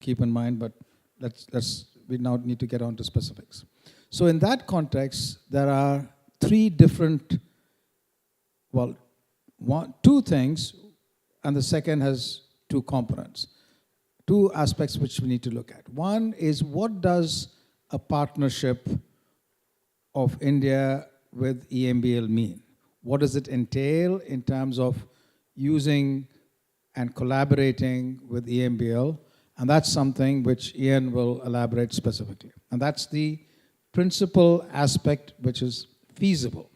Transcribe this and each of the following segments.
keep in mind, but we now need to get on to specifics. So in that context, there are three different, two things, and the second has two components, two aspects which we need to look at. One is, what does a partnership of India with EMBL mean? What does it entail in terms of using and collaborating with EMBL? And that's something which Ian will elaborate specifically. And that's the principal aspect which is feasible.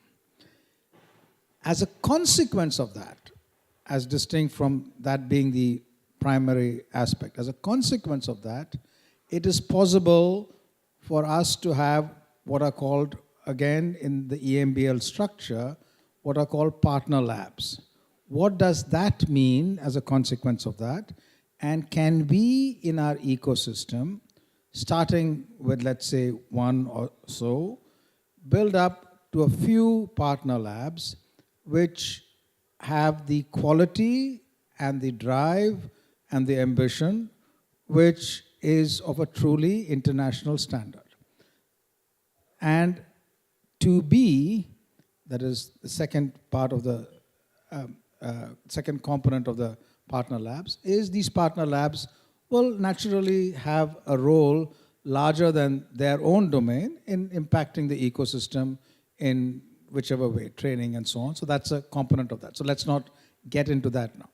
As a consequence of that, as distinct from that being the primary aspect, as a consequence of that, it is possible for us to have what are called, again, in the EMBL structure, what are called partner labs. What does that mean as a consequence of that? And can we, in our ecosystem, starting with, let's say, one or so, build up to a few partner labs which have the quality and the drive and the ambition which is of a truly international standard? And to be, that is the second part of the second component of the partner labs, is these partner labs will naturally have a role larger than their own domain in impacting the ecosystem in whichever way, training and so on. So that's a component of that. So let's not get into that now.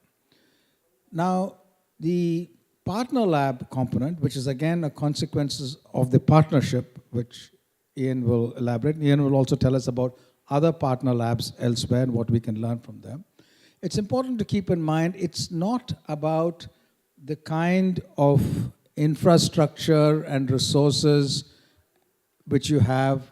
Now, the partner lab component, which is again a consequence of the partnership, which Ian will elaborate. Ian will also tell us about other partner labs elsewhere and what we can learn from them. It's important to keep in mind it's not about the kind of infrastructure and resources which you have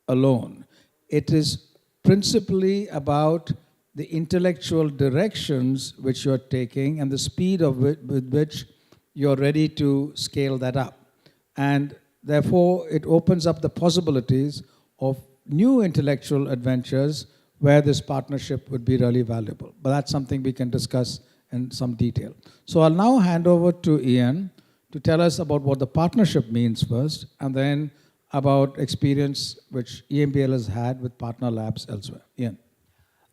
alone. It is principally about the intellectual directions which you're taking and the speed with which you're ready to scale that up. And therefore, it opens up the possibilities of new intellectual adventures where this partnership would be really valuable. But that's something we can discuss in some detail. So I'll now hand over to Ian to tell us about what the partnership means first, and then about experience which EMBL has had with partner labs elsewhere. Ian.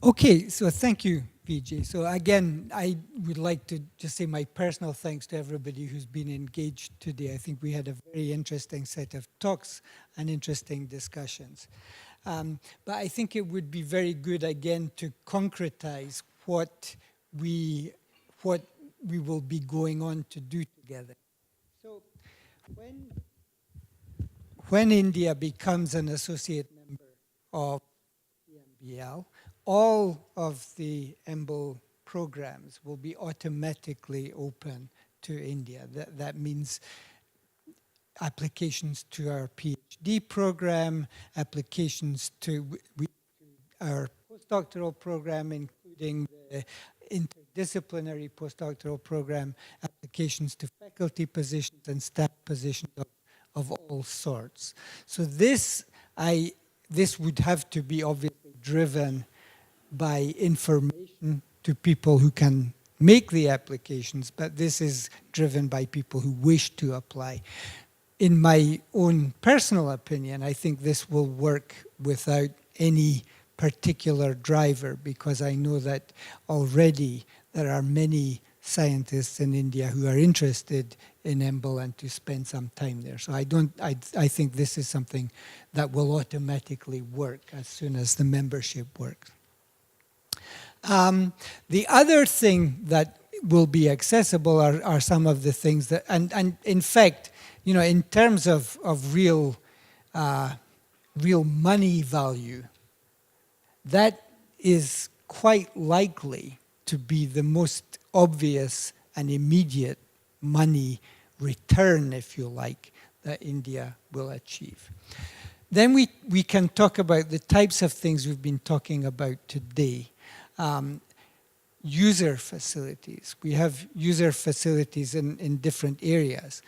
Okay, so thank you, Vijay. So again, I would like to just say my personal thanks to everybody who's been engaged today. I think we had a very interesting set of talks and interesting discussions. But I think it would be very good, again, to concretize what we will be going on to do together. So when India becomes an associate member of EMBL, all of the EMBL programs will be automatically open to India. That means applications to our PhD program, applications to our postdoctoral program, including the interdisciplinary postdoctoral program, applications to faculty positions and staff positions of all sorts. So this would have to be obviously driven by information to people who can make the applications, but this is driven by people who wish to apply. In my own personal opinion, I think this will work without any particular driver, because I know that already there are many scientists in India who are interested in EMBL and to spend some time there. So I think this is something that will automatically work as soon as the membership works. The other thing that will be accessible are some of the things that, and in fact, you know, in terms of real money value, that is quite likely to be the most obvious and immediate money return, if you like, that India will achieve. Then we can talk about the types of things we've been talking about today. User facilities. We have user facilities in different areas.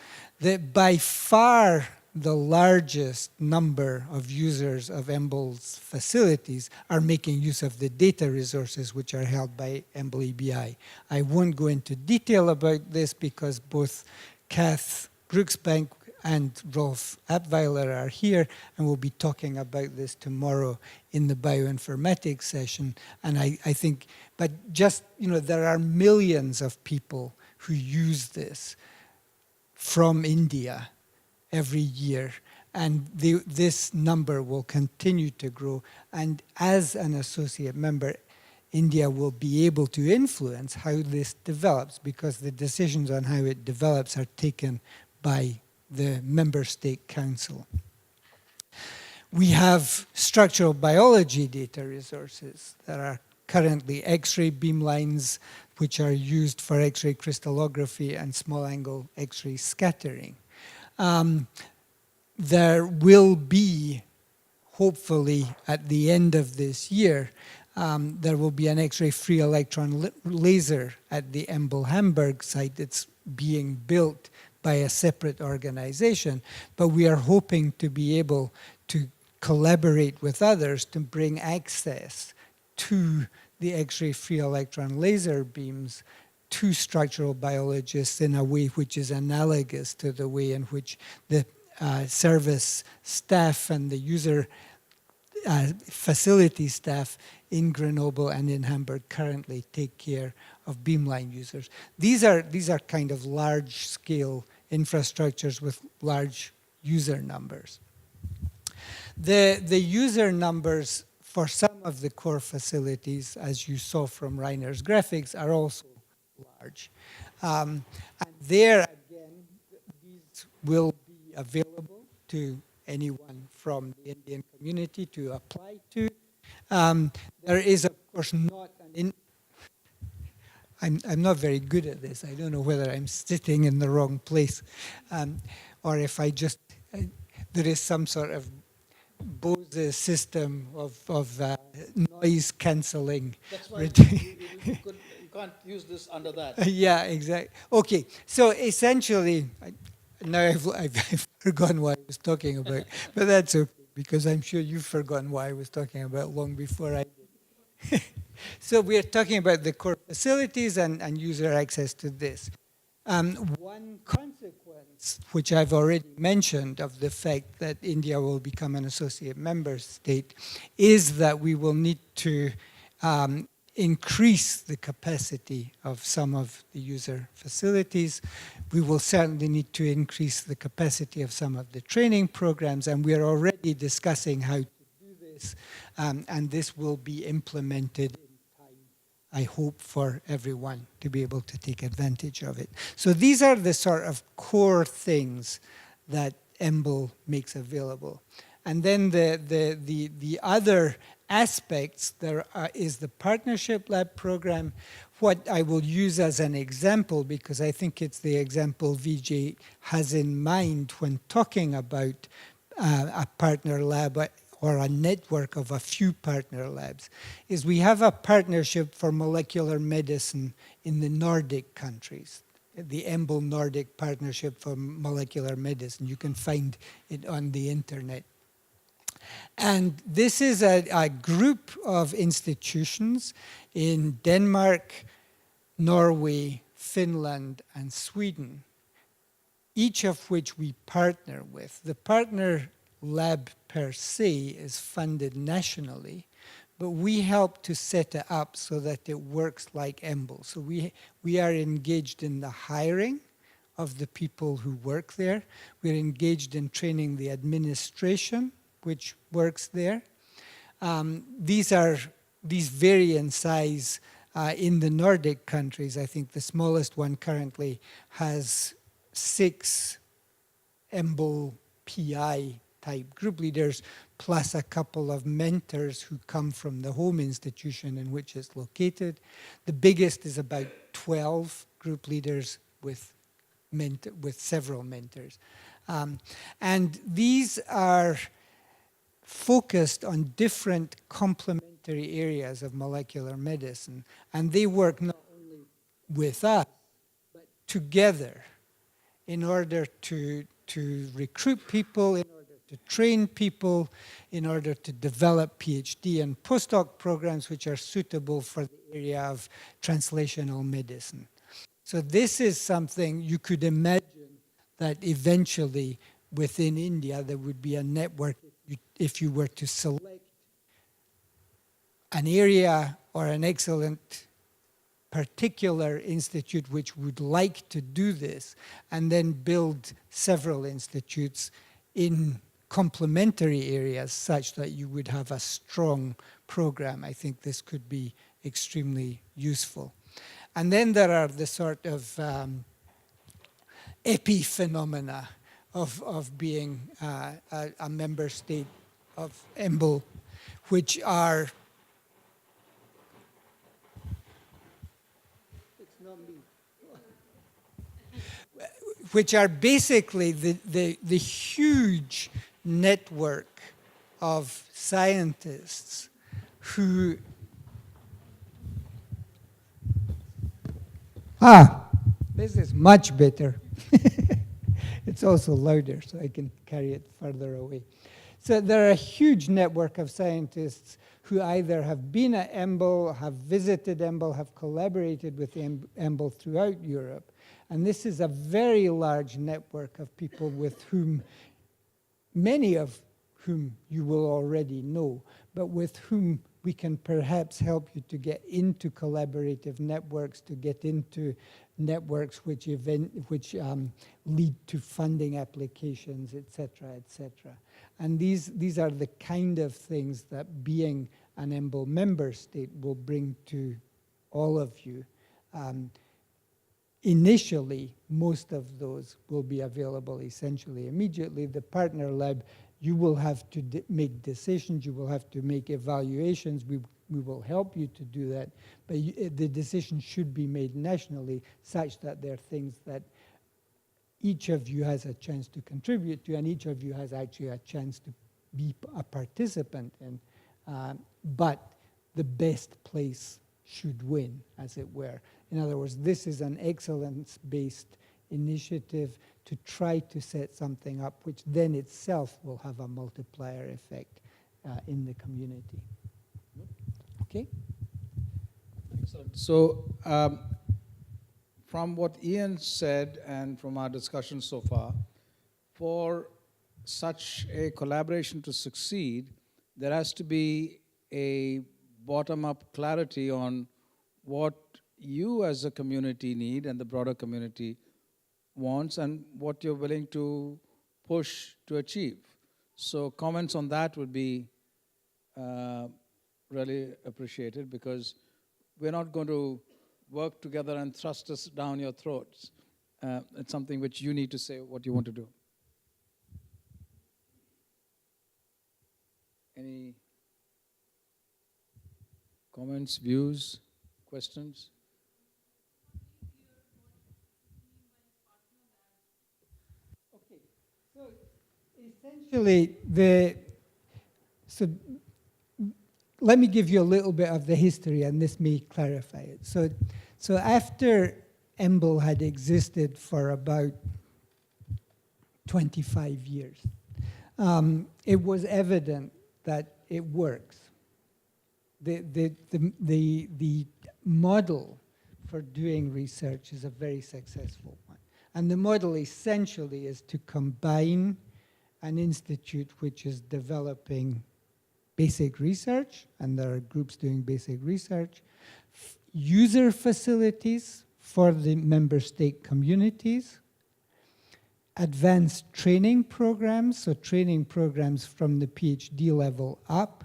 By far the largest number of users of EMBL's facilities are making use of the data resources which are held by EMBL EBI. I won't go into detail about this because both Kath Brooksbank and Rolf Abweiler are here, and we'll be talking about this tomorrow in the bioinformatics session. And I think, but just, there are millions of people who use this from India every year. And this number will continue to grow. And as an associate member, India will be able to influence how this develops, because the decisions on how it develops are taken by the member state council. We have structural biology data resources that are currently X-ray beamlines, which are used for X-ray crystallography and small angle X-ray scattering. There will be, hopefully at the end of this year, there will be an X-ray free electron laser at the EMBL Hamburg site that's being built by a separate organization, but we are hoping to be able to collaborate with others to bring access to the X-ray free electron laser beams to structural biologists in a way which is analogous to the way in which the service staff and the user facility staff in Grenoble and in Hamburg currently take care of beamline users. These are kind of large-scale infrastructures with large user numbers. The user numbers for some of the core facilities, as you saw from Reiner's graphics, are also large. And there, again, these will be available to anyone from the Indian community to apply to. There is, of course, not an I'm not very good at this. I don't know whether I'm sitting in the wrong place, or if there is some sort of Bose system of noise cancelling. That's why you can't use this under that. Yeah, exactly. Okay, so essentially, now I've forgotten what I was talking about, but that's okay, because I'm sure you've forgotten what I was talking about long before I did. So we are talking about the core facilities and user access to this. One consequence, which I've already mentioned, of the fact that India will become an associate member state, is that we will need to increase the capacity of some of the user facilities. We will certainly need to increase the capacity of some of the training programs, and we are already discussing how to do this, and this will be implemented in time, I hope, for everyone to be able to take advantage of it. So these are the sort of core things that EMBL makes available. And then the other aspects, there is the Partnership Lab program. What I will use as an example, because I think it's the example Vijay has in mind when talking about a partner lab or a network of a few partner labs, is we have a partnership for molecular medicine in the Nordic countries, the EMBL Nordic Partnership for Molecular Medicine. You can find it on the internet. And this is a group of institutions in Denmark, Norway, Finland, and Sweden, each of which we partner with. The partner lab per se is funded nationally, but we help to set it up so that it works like EMBL. So we are engaged in the hiring of the people who work there. We're engaged in training the administration, which works there. These vary in size. In the Nordic countries, I think the smallest one currently has 6 EMBL PI type group leaders, plus a couple of mentors who come from the home institution in which it's located. The biggest is about 12 group leaders with several mentors. And these are focused on different complementary areas of molecular medicine, and they work not only with us, but together in order to recruit people, in order to train people, in order to develop PhD and postdoc programs which are suitable for the area of translational medicine. So this is something you could imagine that eventually within India there would be a network if you were to select an area or an excellent particular institute which would like to do this, and then build several institutes in complementary areas such that you would have a strong program. I think this could be extremely useful. And then there are the sort of epiphenomena of being a member state of EMBL, which are basically the huge network of scientists who this is much better. It's also louder, so I can carry it further away. So there are a huge network of scientists who either have been at EMBL, have visited EMBL, have collaborated with EMBL throughout Europe. And this is a very large network of people with whom, many of whom you will already know, but with whom we can perhaps help you to get into collaborative networks, to get into networks which lead to funding applications, et cetera, And these are the kind of things that being an EMBL member state will bring to all of you. Initially, most of those will be available essentially immediately. The partner lab, you will have to make decisions, you will have to make evaluations. We will help you to do that, but the decision should be made nationally such that there are things that each of you has a chance to contribute to, and each of you has actually a chance to be a participant in. But the best place should win, as it were. In other words, this is an excellence-based initiative to try to set something up which then itself will have a multiplier effect in the community. Okay? Excellent. So from what Ian said and from our discussion so far, for such a collaboration to succeed, there has to be a bottom-up clarity on what you as a community need and the broader community wants and what you're willing to push to achieve. So comments on that would be really appreciated, because we're not going to work together and thrust us down your throats. It's something which you need to say what you want to do. Any comments, views, questions? Okay, so essentially let me give you a little bit of the history, and this may clarify it. So after EMBL had existed for about 25 years, it was evident that it works. The model for doing research is a very successful one. And the model essentially is to combine an institute which is developing basic research, and there are groups doing basic research, user facilities for the member state communities, advanced training programs, so training programs from the PhD level up.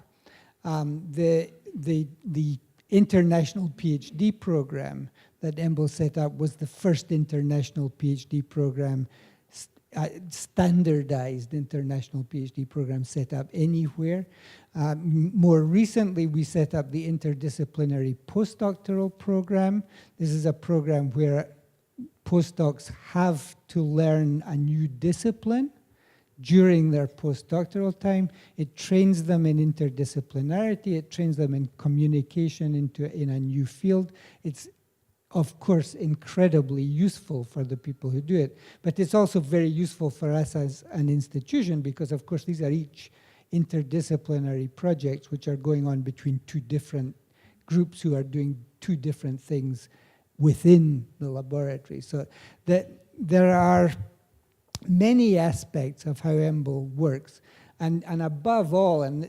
The international PhD program that EMBL set up was the first international PhD program, standardized international PhD program set up anywhere. More recently, we set up the Interdisciplinary Postdoctoral program. This is a program where postdocs have to learn a new discipline during their postdoctoral time. It trains them in interdisciplinarity. It trains them in communication in a new field. It's, of course, incredibly useful for the people who do it, but it's also very useful for us as an institution because, of course, these are each interdisciplinary projects which are going on between two different groups who are doing two different things within the laboratory. So that there are many aspects of how EMBL works. And above all, and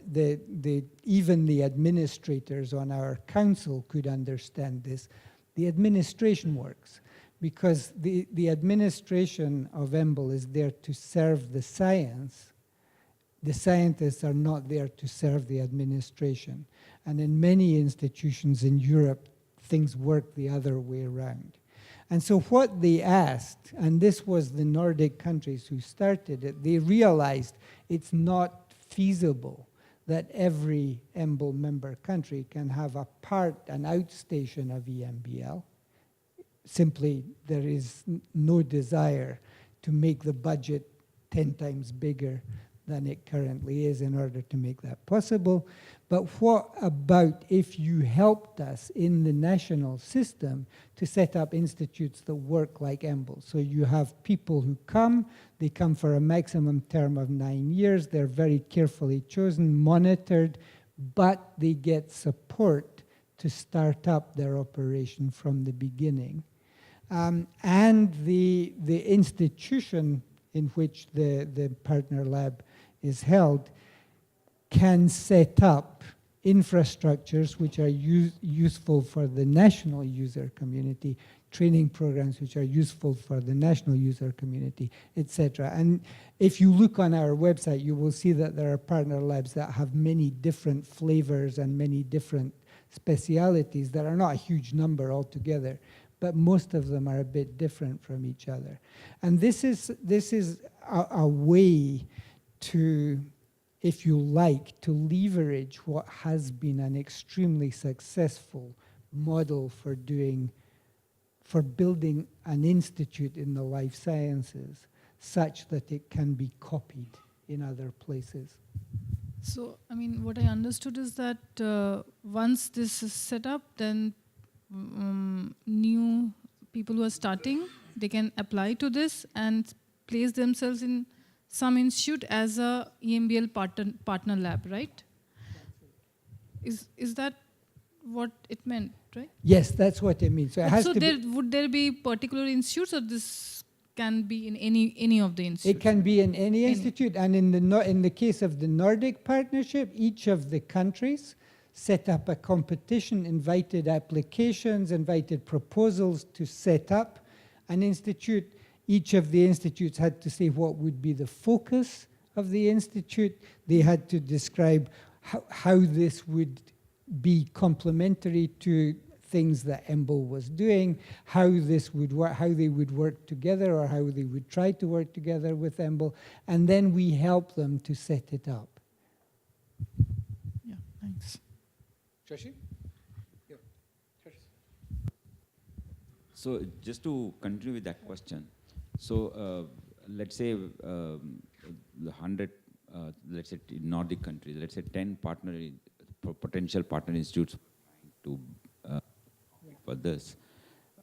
even the administrators on our council could understand this, the administration works. Because the administration of EMBL is there to serve the science. The scientists are not there to serve the administration. And in many institutions in Europe, things work the other way around. And so what they asked, and this was the Nordic countries who started it, they realized it's not feasible that every EMBL member country can have an outstation of EMBL. Simply, there is no desire to make the budget 10 times bigger than it currently is in order to make that possible. But what about if you helped us in the national system to set up institutes that work like EMBL? So you have people who come, they come for a maximum term of 9 years, they're very carefully chosen, monitored, but they get support to start up their operation from the beginning. And the institution in which the partner lab is held can set up infrastructures which are useful for the national user community, training programs which are useful for the national user community, etc. And if you look on our website, you will see that there are partner labs that have many different flavors and many different specialities that are not a huge number altogether, but most of them are a bit different from each other. And this is a way to, if you like, to leverage what has been an extremely successful model for building an institute in the life sciences such that it can be copied in other places. So, I mean, what I understood is that once this is set up, then new people who are starting, they can apply to this and place themselves in some institute as a EMBL partner lab, right? Is that what it meant, right? Yes, that's what it means. So, it has so to would there be particular institutes, or this can be in any of the institutes? It can be in any institute, and in the case of the Nordic partnership, each of the countries set up a competition, invited applications, invited proposals to set up an institute. Each of the institutes had to say what would be the focus of the institute. They had to describe how this would be complementary to things that EMBL was doing, how this would work, how they would work together, or how they would try to work together with EMBL, and then we help them to set it up. Yeah, thanks. Shashi? Yeah. So just to continue with that question, so let's say the 100, let's say Nordic countries, let's say 10 potential partner institutes to for this.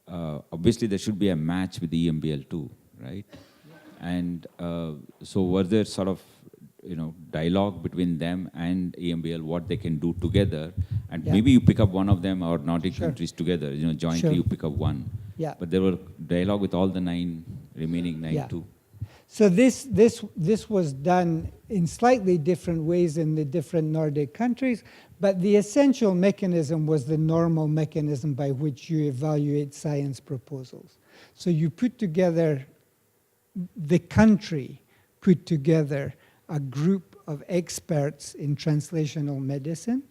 Obviously, there should be a match with the EMBL too, right? And so was there sort of dialogue between them and EMBL, what they can do together, and maybe you pick up one of them, or Nordic countries together, jointly you pick up one. Yeah. But there were dialogue with all the remaining nine too. So this was done in slightly different ways in the different Nordic countries, but the essential mechanism was the normal mechanism by which you evaluate science proposals. So you put together, the country put together a group of experts in translational medicine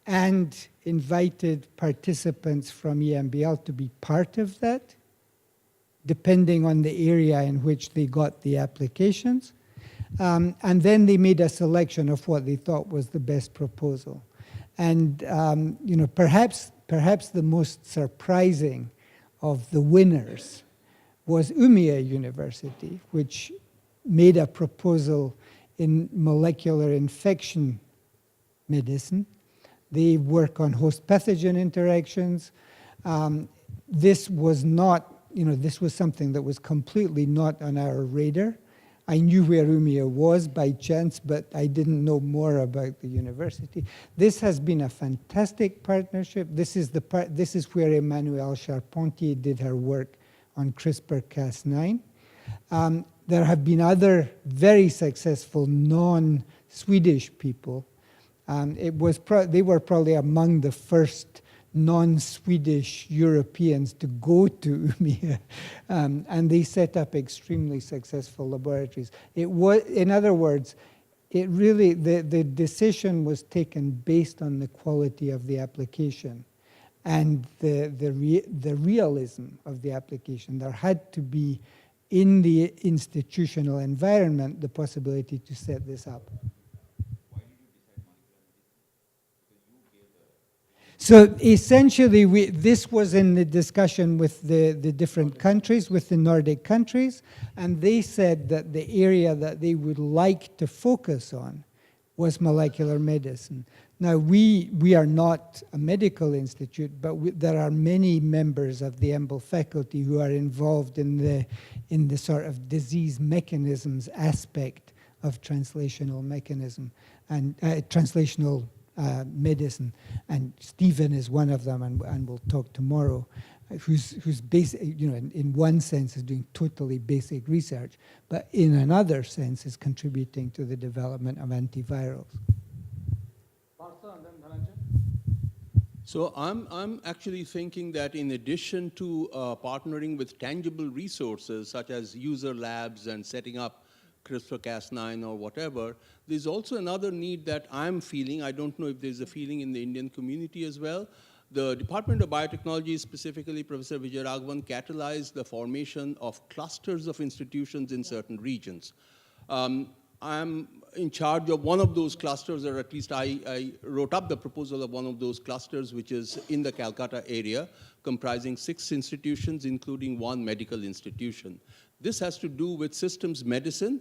and invited participants from EMBL to be part of that, depending on the area in which they got the applications. And then they made a selection of what they thought was the best proposal. And perhaps the most surprising of the winners was Umeå University, which made a proposal in molecular infection medicine. They work on host pathogen interactions. This was not, this was something that was completely not on our radar. I knew where Umeå was by chance, but I didn't know more about the university. This has been a fantastic partnership. This is where Emmanuelle Charpentier did her work on CRISPR-Cas9. There have been other very successful non-Swedish people. They were probably among the first non-Swedish Europeans to go to UME, and they set up extremely successful laboratories. In other words, the decision was taken based on the quality of the application and the realism of the application. There had to be, in the institutional environment, the possibility to set this up. So essentially, this was in the discussion with the different countries, with the Nordic countries, and they said that the area that they would like to focus on was molecular medicine. Now, we are not a medical institute, but there are many members of the EMBL faculty who are involved in the sort of disease mechanisms aspect of translational mechanism and translational medicine, and Stephen is one of them, and we'll talk tomorrow, who's basic, in one sense is doing totally basic research, but in another sense is contributing to the development of antivirals. So I'm actually thinking that in addition to partnering with tangible resources such as user labs and setting up CRISPR-Cas9 or whatever, there's also another need that I'm feeling. I don't know if there's a feeling in the Indian community as well. The Department of Biotechnology, specifically Professor Vijay Raghavan, catalyzed the formation of clusters of institutions in certain regions. I'm in charge of one of those clusters, or at least I wrote up the proposal of one of those clusters, which is in the Calcutta area, comprising 6 institutions, including 1 medical institution. This has to do with systems medicine,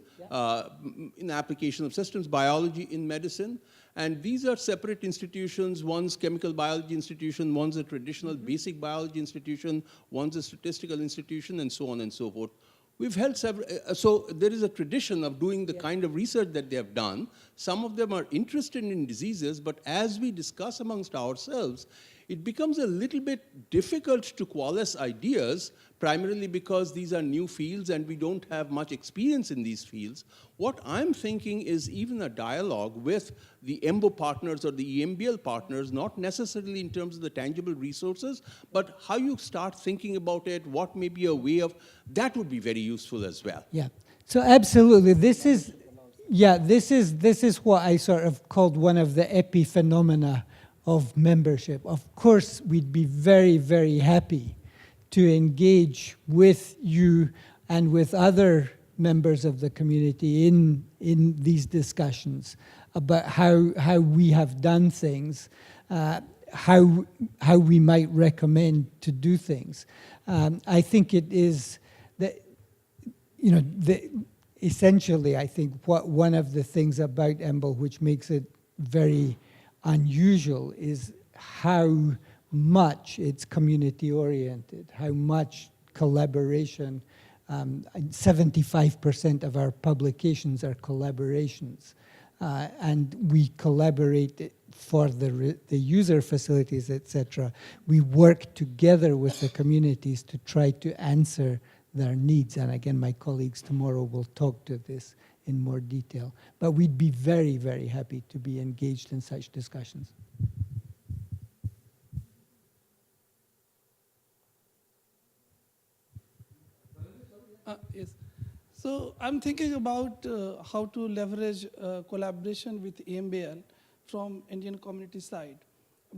in application of systems biology in medicine. And these are separate institutions. One's chemical biology institution, one's a traditional basic biology institution, one's a statistical institution, and so on and so forth. We've held several, so there is a tradition of doing the kind of research that they have done. Some of them are interested in diseases, but as we discuss amongst ourselves, it becomes a little bit difficult to coalesce ideas, primarily because these are new fields and we don't have much experience in these fields. What I'm thinking is even a dialogue with the EMBO partners or the EMBL partners, not necessarily in terms of the tangible resources, but how you start thinking about it, what may be a way of, that would be very useful as well. Yeah, so absolutely, this is what I sort of called one of the epiphenomena of membership. Of course, we'd be very, very happy to engage with you and with other members of the community in these discussions about how we have done things, how we might recommend to do things. I think it is that, essentially, I think one of the things about EMBL which makes it very unusual is how much it's community-oriented, how much collaboration. 75% of our publications are collaborations, and we collaborate for the user facilities, etc. We work together with the communities to try to answer their needs, and again, my colleagues tomorrow will talk to this in more detail. But we'd be very, very happy to be engaged in such discussions. Yes. So I'm thinking about how to leverage collaboration with EMBL from Indian community side,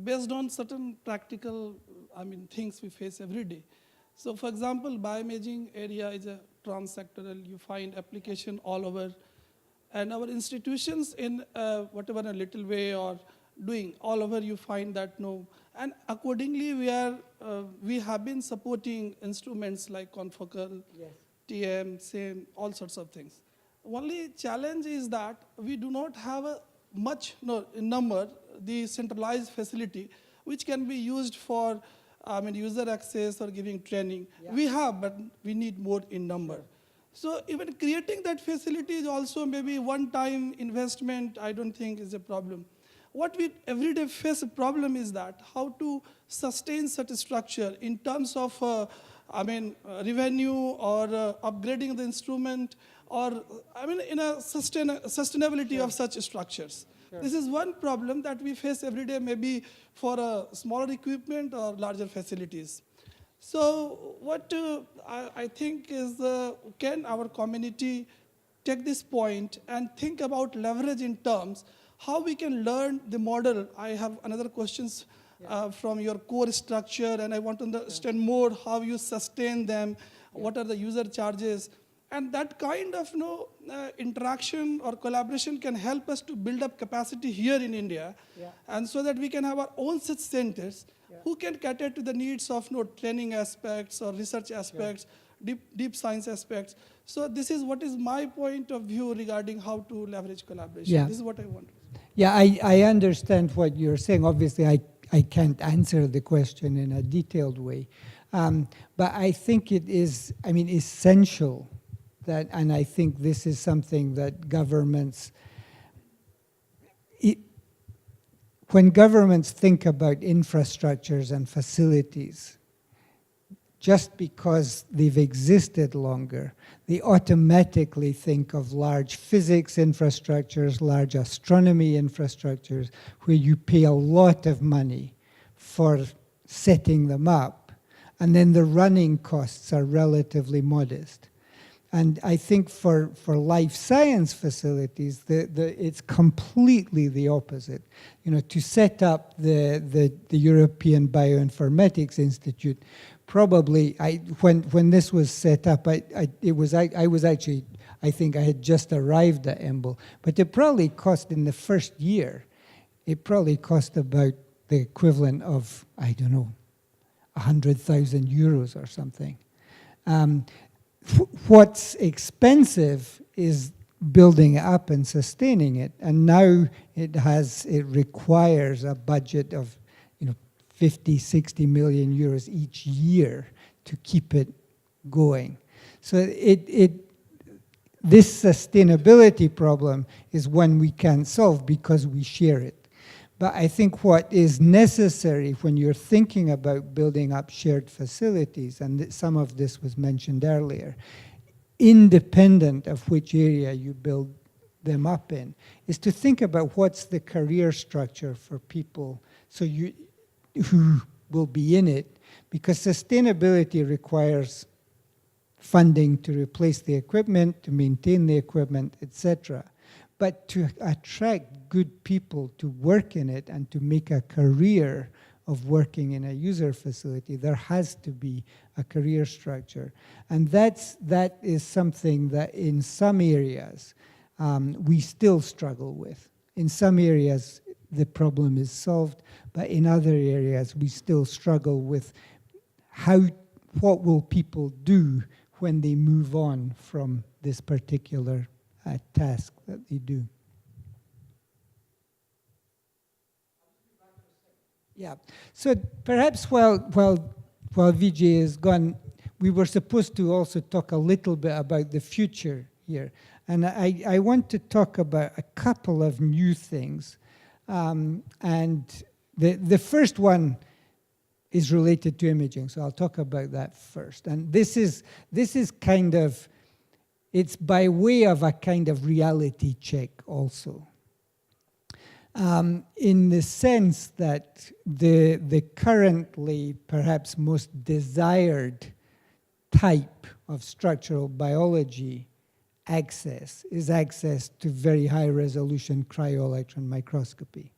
based on certain practical, things we face every day. So for example, bioimaging area is a transsectoral. You find application all over. And our institutions in whatever a little way or doing all over, you find that no. And accordingly, we have been supporting instruments like confocal, yes, TM, SAME, all sorts of things. Only challenge is that we do not have a in number, the centralized facility, which can be used for user access or giving training. Yeah. We have, but we need more in number. Sure. So even creating that facility is also maybe one-time investment, I don't think is a problem. What we every day face a problem is that how to sustain such a structure in terms of revenue or upgrading the instrument, or in a sustainability of such structures. Sure. This is one problem that we face every day, maybe for smaller equipment or larger facilities. So what I think is, can our community take this point and think about leverage in terms how we can learn the model. I have another questions from your core structure, and I want to understand more how you sustain them, what are the user charges, and that kind of interaction or collaboration can help us to build up capacity here in India, and so that we can have our own such centers who can cater to the needs of training aspects or research aspects, deep science aspects. So this is what is my point of view regarding how to leverage collaboration. Yeah. This is what I want. Yeah, I understand what you're saying. Obviously, I can't answer the question in a detailed way. But I think it is, essential that, and I think this is something that governments, when governments think about infrastructures and facilities, just because they've existed longer, they automatically think of large physics infrastructures, large astronomy infrastructures, where you pay a lot of money for setting them up, and then the running costs are relatively modest. And I think for life science facilities, it's completely the opposite. To set up the European Bioinformatics Institute, probably when this was set up, I think I had just arrived at EMBL, but it probably cost in the first year, it probably cost about the equivalent of, 100,000 euros or something. What's expensive is building it up and sustaining it, and now it requires a budget of 50, 60 million euros each year to keep it going. So this sustainability problem is one we can solve because we share it. But I think what is necessary when you're thinking about building up shared facilities, and some of this was mentioned earlier, independent of which area you build them up in, is to think about what's the career structure for people who will be in it, because sustainability requires funding to replace the equipment, to maintain the equipment, etc. But to attract good people to work in it and to make a career of working in a user facility, there has to be a career structure. And that is something that in some areas we still struggle with. In some areas the problem is solved, but in other areas we still struggle with what will people do when they move on from this particular task that they do. Yeah, so perhaps while Vijay is gone, we were supposed to also talk a little bit about the future here. And I want to talk about a couple of new things. And the first one is related to imaging, so I'll talk about that first. And this is kind of, it's by way of a kind of reality check also. In the sense that the currently perhaps most desired type of structural biology access is access to very high resolution cryo-electron microscopy.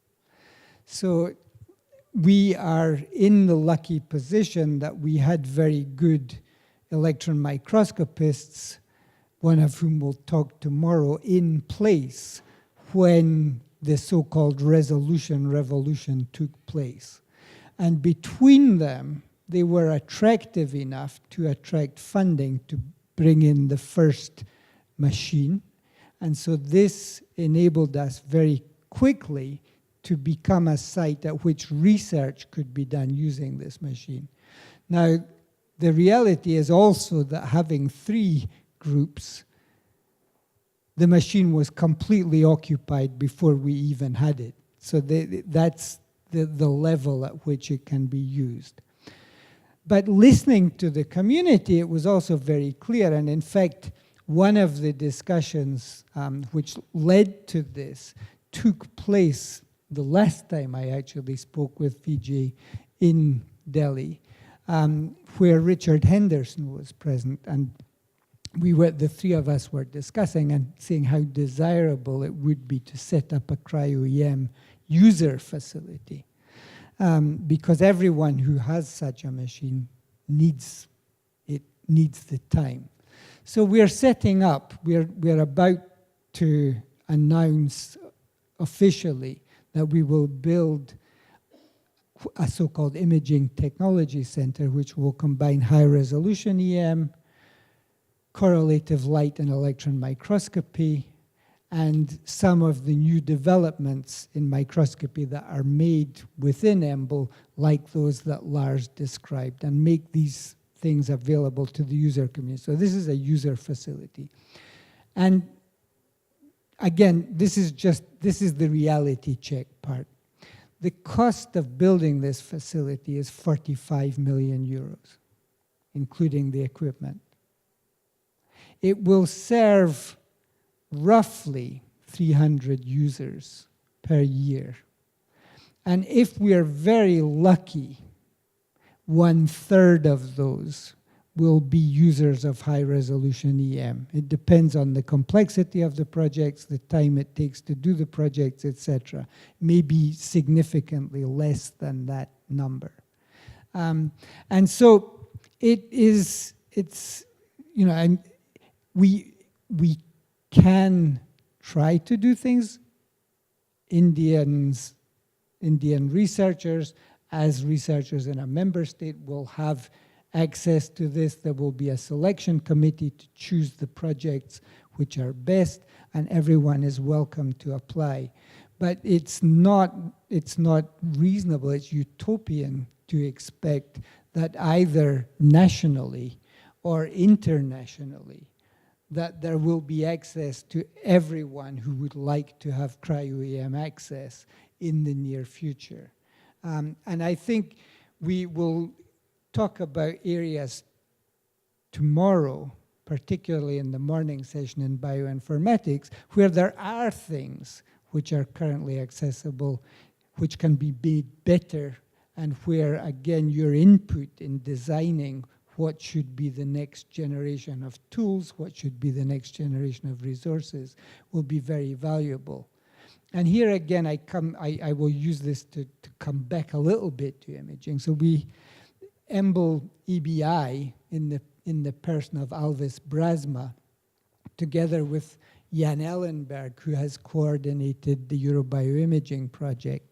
So we are in the lucky position that we had very good electron microscopists, one of whom will talk tomorrow, in place when the so-called resolution revolution took place. And between them, they were attractive enough to attract funding to bring in the first machine. And so this enabled us very quickly to become a site at which research could be done using this machine. Now, the reality is also that having 3 groups, the machine was completely occupied before we even had it. So that's the level at which it can be used. But listening to the community, it was also very clear. And in fact, one of the discussions which led to this took place the last time I actually spoke with Fiji in Delhi, where Richard Henderson was present. And the three of us were discussing and saying how desirable it would be to set up a cryo-EM user facility. Because everyone who has such a machine needs the time. So we're setting up, we're about to announce officially that we will build a so-called imaging technology center, which will combine high-resolution EM, correlative light and electron microscopy, and some of the new developments in microscopy that are made within EMBL, like those that Lars described, and make these things available to the user community. So this is a user facility. And again, this is the reality check part. The cost of building this facility is 45 million euros, including the equipment. It will serve roughly 300 users per year. And if we are very lucky, 1/3 of those will be users of high-resolution EM. It depends on the complexity of the projects, the time it takes to do the projects, etc. Maybe significantly less than that number. And so it's you know, we can try to do things. Indian researchers, as researchers in a member state, will have access to this. There will be a selection committee to choose the projects which are best, and everyone is welcome to apply. But it's not reasonable, it's utopian to expect that either nationally or internationally that there will be access to everyone who would like to have cryo-EM access in the near future. And I think we will talk about areas tomorrow, particularly in the morning session in bioinformatics, where there are things which are currently accessible, which can be made better, and where, again, your input in designing what should be the next generation of tools, what should be the next generation of resources, will be very valuable. And here again, I will use this to come back a little bit to imaging. So EMBL EBI, in the person of Alvis Brasma, together with Jan Ellenberg, who has coordinated the Eurobioimaging project,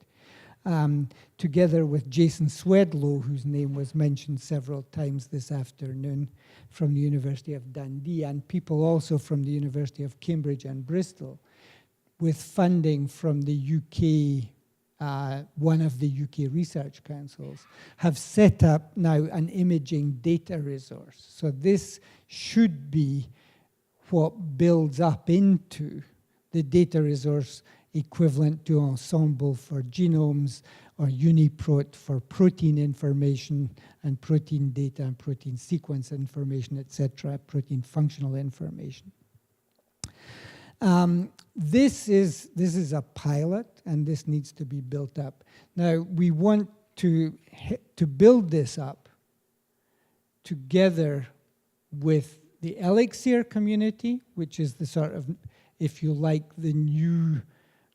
together with Jason Swedlow, whose name was mentioned several times this afternoon, from the University of Dundee, and people also from the University of Cambridge and Bristol, with funding from the UK, one of the UK research councils, have set up now an imaging data resource. So this should be what builds up into the data resource equivalent to Ensemble for genomes, or UniProt for protein information and protein data and protein sequence information, etc., protein functional information. This is a pilot, and this needs to be built up. Now, we want to build this up together with the Elixir community, which is the sort of, if you like, the new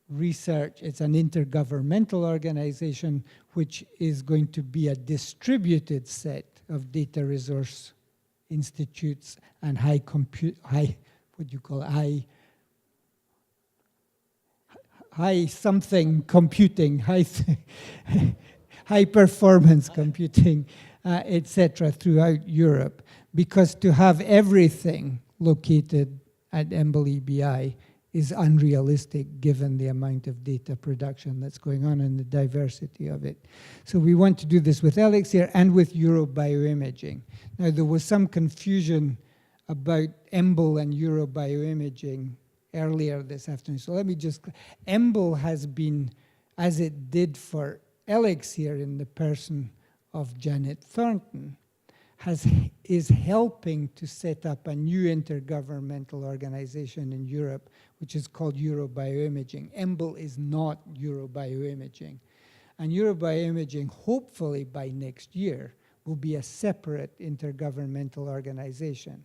research. It's an intergovernmental organization which is going to be a distributed set of data resource institutes and high performance computing, etc., throughout Europe. Because to have everything located at EMBL EBI is unrealistic given the amount of data production that's going on and the diversity of it. So we want to do this with Elixir and with Eurobioimaging. Now, there was some confusion about EMBL and Eurobioimaging earlier this afternoon. So let me just, EMBL has been, as it did for Elixir in the person of Janet Thornton, is helping to set up a new intergovernmental organization in Europe, which is called Eurobioimaging. EMBL is not Eurobioimaging. And Eurobioimaging, hopefully by next year, will be a separate intergovernmental organization.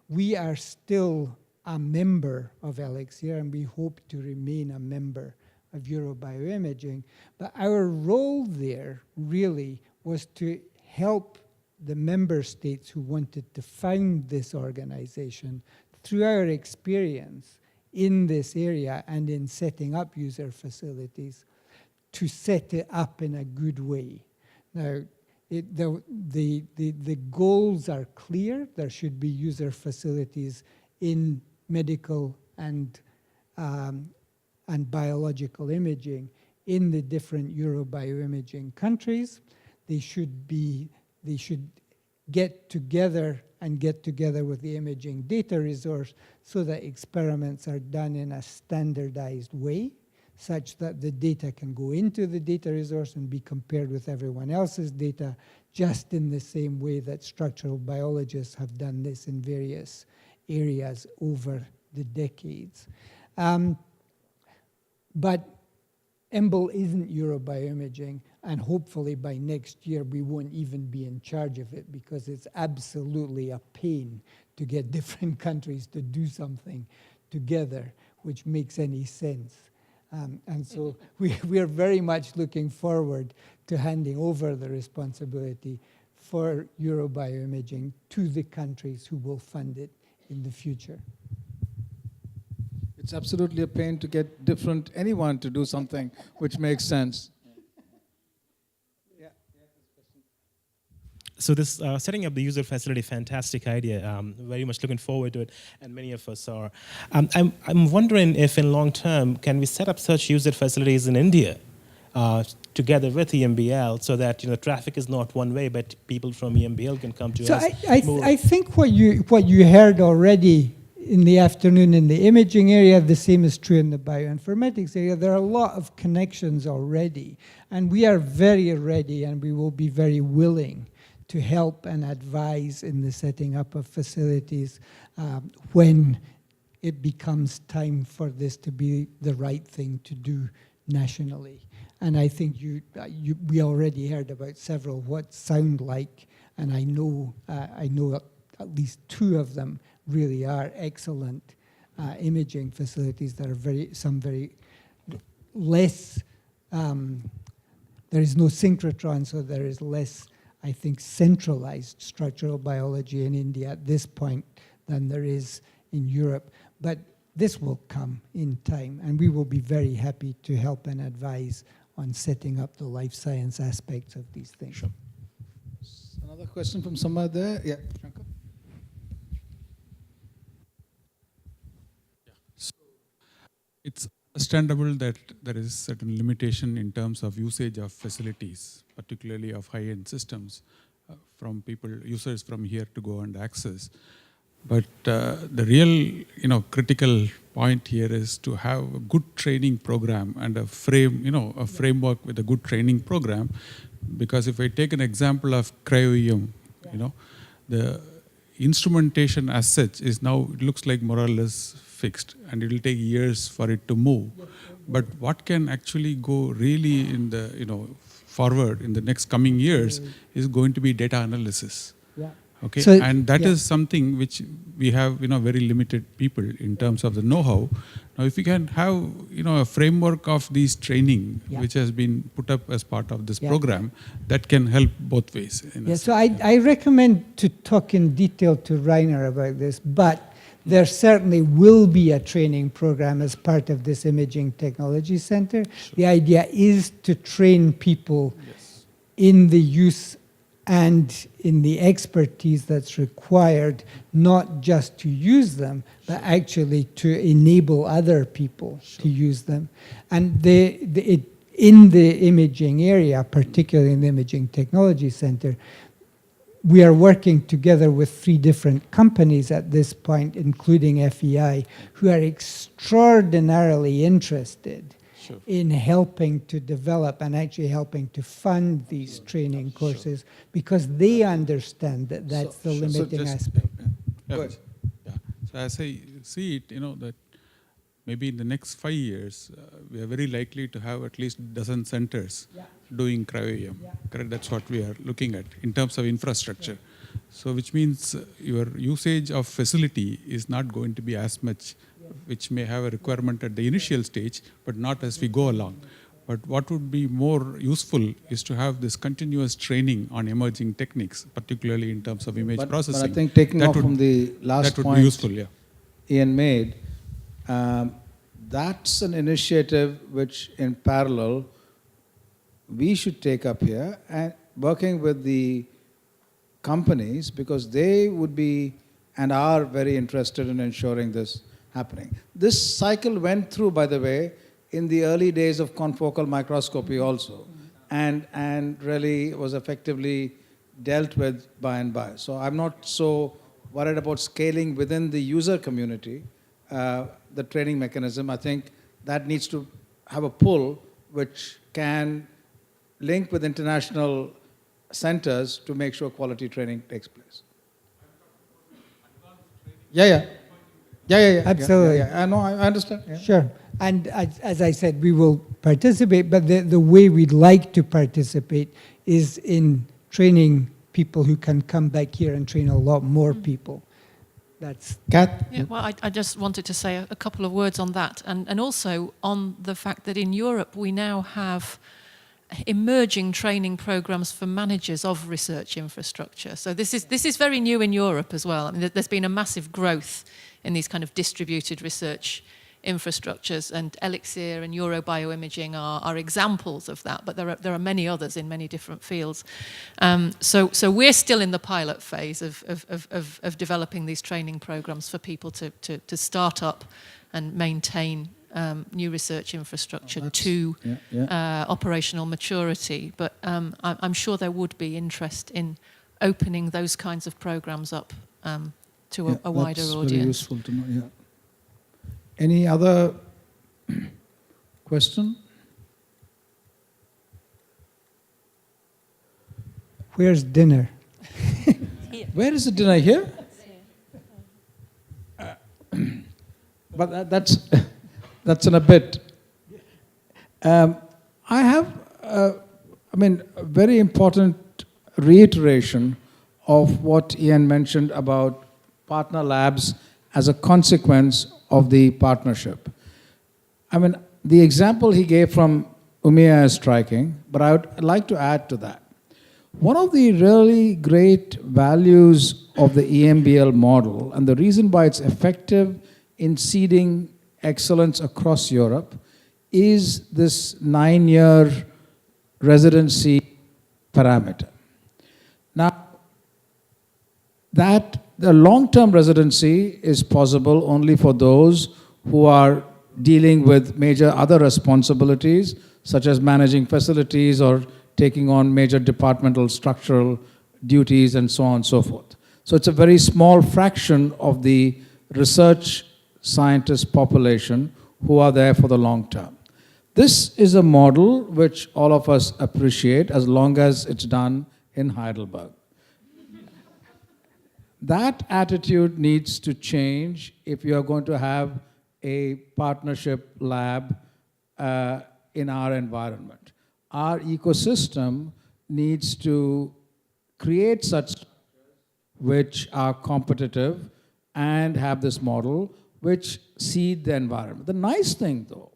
We are still a member of Elixir, and we hope to remain a member of Eurobioimaging. But our role there really was to help the member states who wanted to found this organization through our experience in this area and in setting up user facilities to set it up in a good way. Now, the goals are clear. There should be user facilities in medical and biological imaging in the different Eurobioimaging countries. They should get together with the imaging data resource so that experiments are done in a standardized way, such that the data can go into the data resource and be compared with everyone else's data, just in the same way that structural biologists have done this in various areas over the decades. But EMBL isn't Eurobioimaging, and hopefully by next year we won't even be in charge of it, because it's absolutely a pain to get different countries to do something together which makes any sense. And so we are very much looking forward to handing over the responsibility for Eurobioimaging to the countries who will fund it in the future. It's absolutely a pain to get anyone to do something which makes sense. So this setting up the user facility, fantastic idea. Very much looking forward to it, and many of us are. I'm wondering if in long term, can we set up such user facilities in India together with EMBL, so that traffic is not one way, but people from EMBL can come to us. So I think what you heard already in the afternoon in the imaging area, the same is true in the bioinformatics area. There are a lot of connections already, and we are very ready, and we will be very willing to help and advise in the setting up of facilities when it becomes time for this to be the right thing to do nationally. And I think we already heard about several what sound like, and I know at least two of them really are excellent imaging facilities that are very less. There is no synchrotron, so there is less, I think, centralized structural biology in India at this point than there is in Europe. But this will come in time, and we will be very happy to help and advise on setting up the life science aspects of these things. Sure. Another question from somewhere there? Yeah, Shankar? It's understandable that there is certain limitation in terms of usage of facilities, particularly of high-end systems, from users from here to go and access. But the real, critical point here is to have a good training program and a framework with a good training program. Because if I take an example of cryo-EM, the instrumentation as such is now, it looks like more or less fixed, and it will take years for it to move. But what can actually go really in the, forward in the next coming years is going to be data analysis. Yeah. Okay, so, and that is something which we have, very limited people in terms of the know-how. Now, if we can have, a framework of these training, which has been put up as part of this program, that can help both ways. So I recommend to talk in detail to Rainer about this, but there certainly will be a training program as part of this Imaging Technology Center. Sure. The idea is to train people in the use and in the expertise that's required, not just to use them, but actually to enable other people to use them. And in the imaging area, particularly in the Imaging Technology Center, we are working together with 3 different companies at this point, including FEI, who are extraordinarily interested Sure. in helping to develop and actually helping to fund these training courses because they understand that that's the limiting aspect. Yeah. Go ahead. Yeah. So as I see it, that maybe in the next 5 years, we are very likely to have at least a dozen centers doing cryo-EM. Correct? That's what we are looking at in terms of infrastructure. So which means your usage of facility is not going to be as much, which may have a requirement at the initial stage, but not as we go along. But what would be more useful is to have this continuous training on emerging techniques, particularly in terms of image processing. But I think taking That off would- from the last that would point be useful, yeah. Ian made, that's an initiative which in parallel we should take up here and working with the companies because they would be and are very interested in ensuring this happening. This cycle went through, by the way, in the early days of confocal microscopy also, and really was effectively dealt with by and by. So I'm not so worried about scaling within the user community, the training mechanism. I think that needs to have a pull which can link with international centers to make sure quality training takes place. Yeah. Absolutely. Yeah. I know, I understand. Yeah. Sure. And as I said, we will participate, but the way we'd like to participate is in training people who can come back here and train a lot more people. That's Kath? Yeah, well, I just wanted to say a couple of words on that, and also on the fact that in Europe we now have emerging training programs for managers of research infrastructure. So this is very new in Europe as well. I mean, there's been a massive growth in these kind of distributed research infrastructures, and Elixir and Eurobioimaging are examples of that, but there are many others in many different fields. So we're still in the pilot phase of developing these training programs for people to start up and maintain new research infrastructure to operational maturity. But I'm sure there would be interest in opening those kinds of programs up to a wider that's audience. Very useful to know. Yeah. Any other question? where's dinner? Where is the dinner here? But that's in a bit. I have, a very important reiteration of what Ian mentioned about partner labs as a consequence of the partnership. The example he gave from Umeå is striking, but I would like to add to that. One of the really great values of the EMBL model, and the reason why it's effective in seeding excellence across Europe, is this 9-year residency parameter. Now, that the long-term residency is possible only for those who are dealing with major other responsibilities, such as managing facilities or taking on major departmental structural duties and so on and so forth. So it's a very small fraction of the research scientist population who are there for the long term. This is a model which all of us appreciate as long as it's done in Heidelberg. That attitude needs to change if you are going to have a partnership lab in our environment. Our ecosystem needs to create such structures which are competitive and have this model which seed the environment. The nice thing though,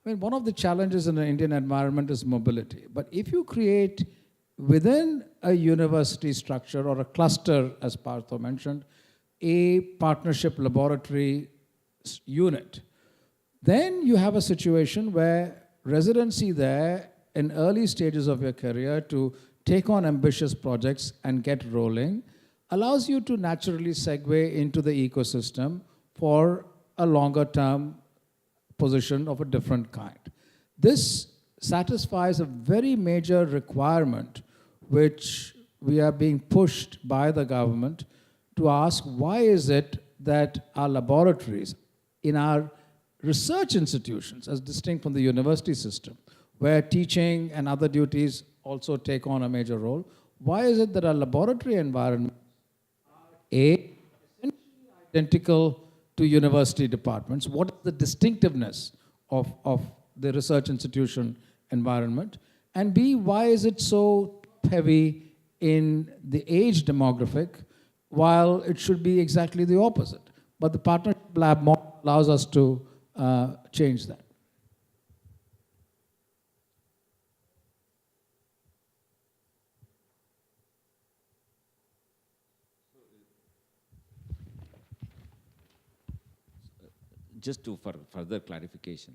one of the challenges in the Indian environment is mobility. But if you create within a university structure or a cluster, as Partho mentioned, a partnership laboratory unit, then you have a situation where residency there in early stages of your career to take on ambitious projects and get rolling allows you to naturally segue into the ecosystem for a longer term position of a different kind. This satisfies a very major requirement which we are being pushed by the government to ask, why is it that our laboratories in our research institutions, as distinct from the university system, where teaching and other duties also take on a major role, why is it that our laboratory environment are essentially identical to university departments? What is the distinctiveness of the research institution environment? And B, why is it so heavy in the age demographic, while it should be exactly the opposite? But the partnership lab model allows us to change that. Just to for further clarification,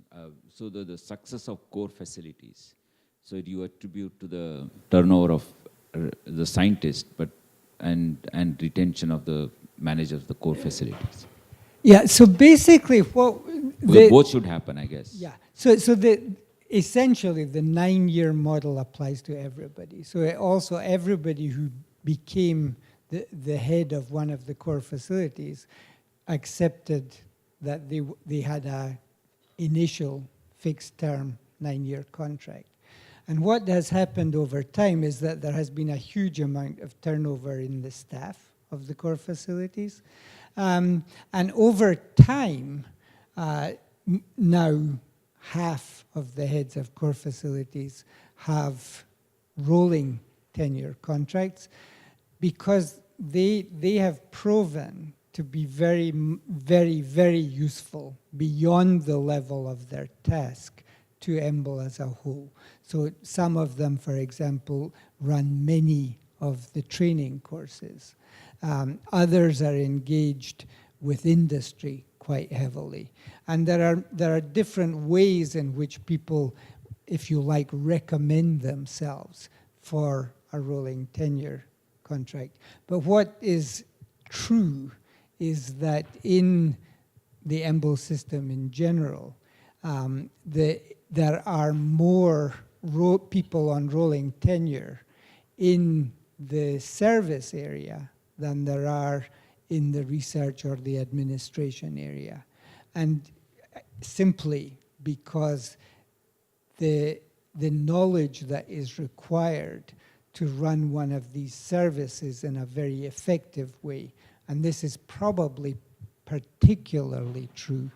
so the success of core facilities, so do you attribute to the turnover of the scientist, but and retention of the managers of the core facilities? Yeah, so basically what... Both should happen, I guess. Yeah, so essentially the 9-year model applies to everybody. So also everybody who became the head of one of the core facilities accepted that they had a initial fixed term 9-year contract. And what has happened over time is that there has been a huge amount of turnover in the staff of the core facilities. And over time, now half of the heads of core facilities have rolling tenure contracts because they have proven to be very, very, very useful beyond the level of their task to EMBL as a whole. So some of them, for example, run many of the training courses. Others are engaged with industry quite heavily. And there are different ways in which people, if you like, recommend themselves for a rolling tenure contract. But what is true is that in the EMBL system in general, there are more people on rolling tenure in the service area than there are in the research or the administration area. And simply because the knowledge that is required to run one of these services in a very effective way, and this is probably particularly true,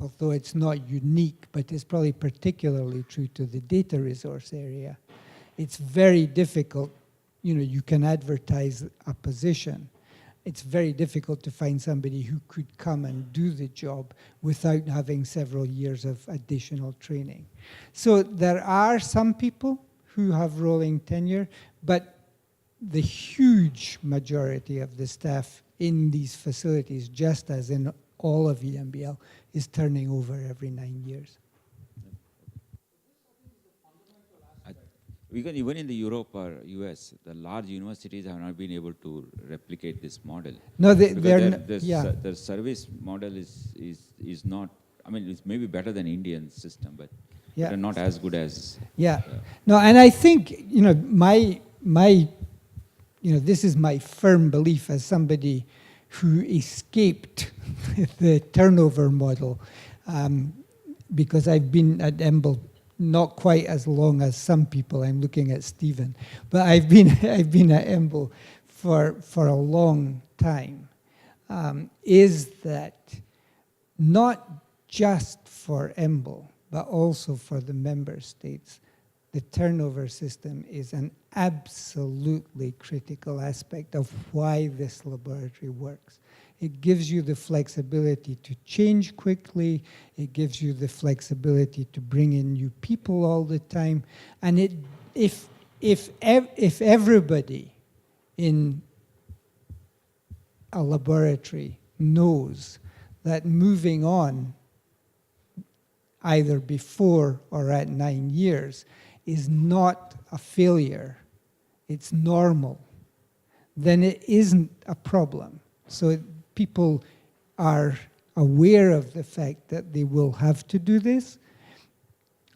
although it's not unique, but it's probably particularly true to the data resource area. It's very difficult, you can advertise a position. It's very difficult to find somebody who could come and do the job without having several years of additional training. So there are some people who have rolling tenure, but the huge majority of the staff in these facilities, just as in all of EMBL, is turning over every 9 years. Even in the Europe or US, the large universities have not been able to replicate this model. No, the service model is not, I mean, it's maybe better than Indian system, but they're not as good as... No, and I think, this is my firm belief as somebody who escaped the turnover model, because I've been at EMBL not quite as long as some people. I'm looking at Stephen, but I've been at EMBL for a long time. Is that not just for EMBL, but also for the member states? The turnover system is an absolutely critical aspect of why this laboratory works. It gives you the flexibility to change quickly. It gives you the flexibility to bring in new people all the time. And if everybody in a laboratory knows that moving on either before or at 9 years is not a failure, it's normal, then it isn't a problem. So people are aware of the fact that they will have to do this.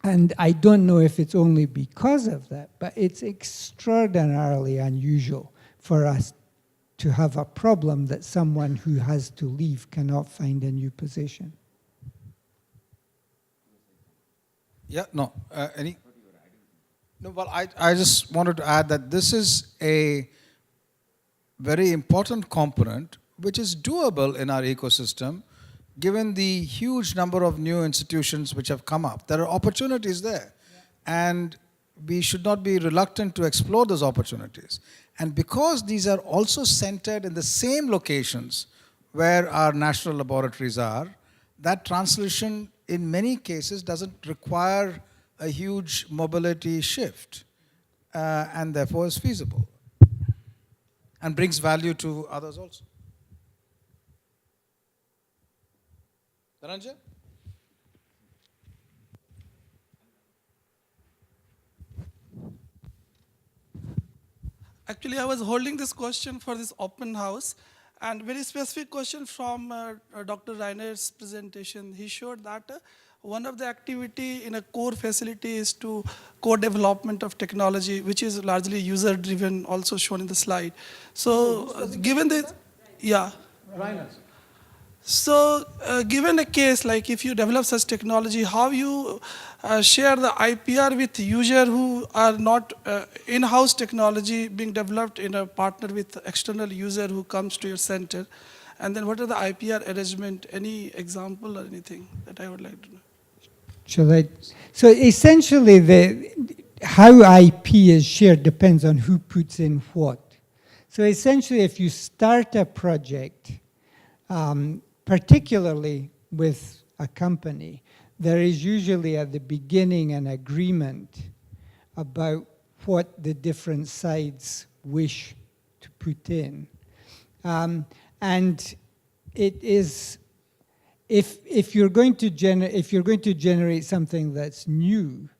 And I don't know if it's only because of that, but it's extraordinarily unusual for us to have a problem that someone who has to leave cannot find a new position. Yeah, no. Any? No, well, I just wanted to add that this is a very important component which is doable in our ecosystem given the huge number of new institutions which have come up. There are opportunities there. And we should not be reluctant to explore those opportunities. And because these are also centered in the same locations where our national laboratories are, that translation in many cases doesn't require a huge mobility shift and therefore is feasible and brings value to others also. Dhananjay? Actually, I was holding this question for this open house, and very specific question from Dr. Reiner's presentation. He showed that one of the activity in a core facility is to co-development of technology, which is largely user-driven, also shown in the slide. So, given this, yeah. Rhinos. So, given a case like if you develop such technology, how you share the IPR with user who are not in-house technology being developed in a partner with external user who comes to your center, and then what are the IPR arrangement? Any example or anything that I would like to know? Shall I? So essentially, how IP is shared depends on who puts in what. So essentially, if you start a project, particularly with a company, there is usually at the beginning an agreement about what the different sides wish to put in. And it is, if you're going to generate something that's new,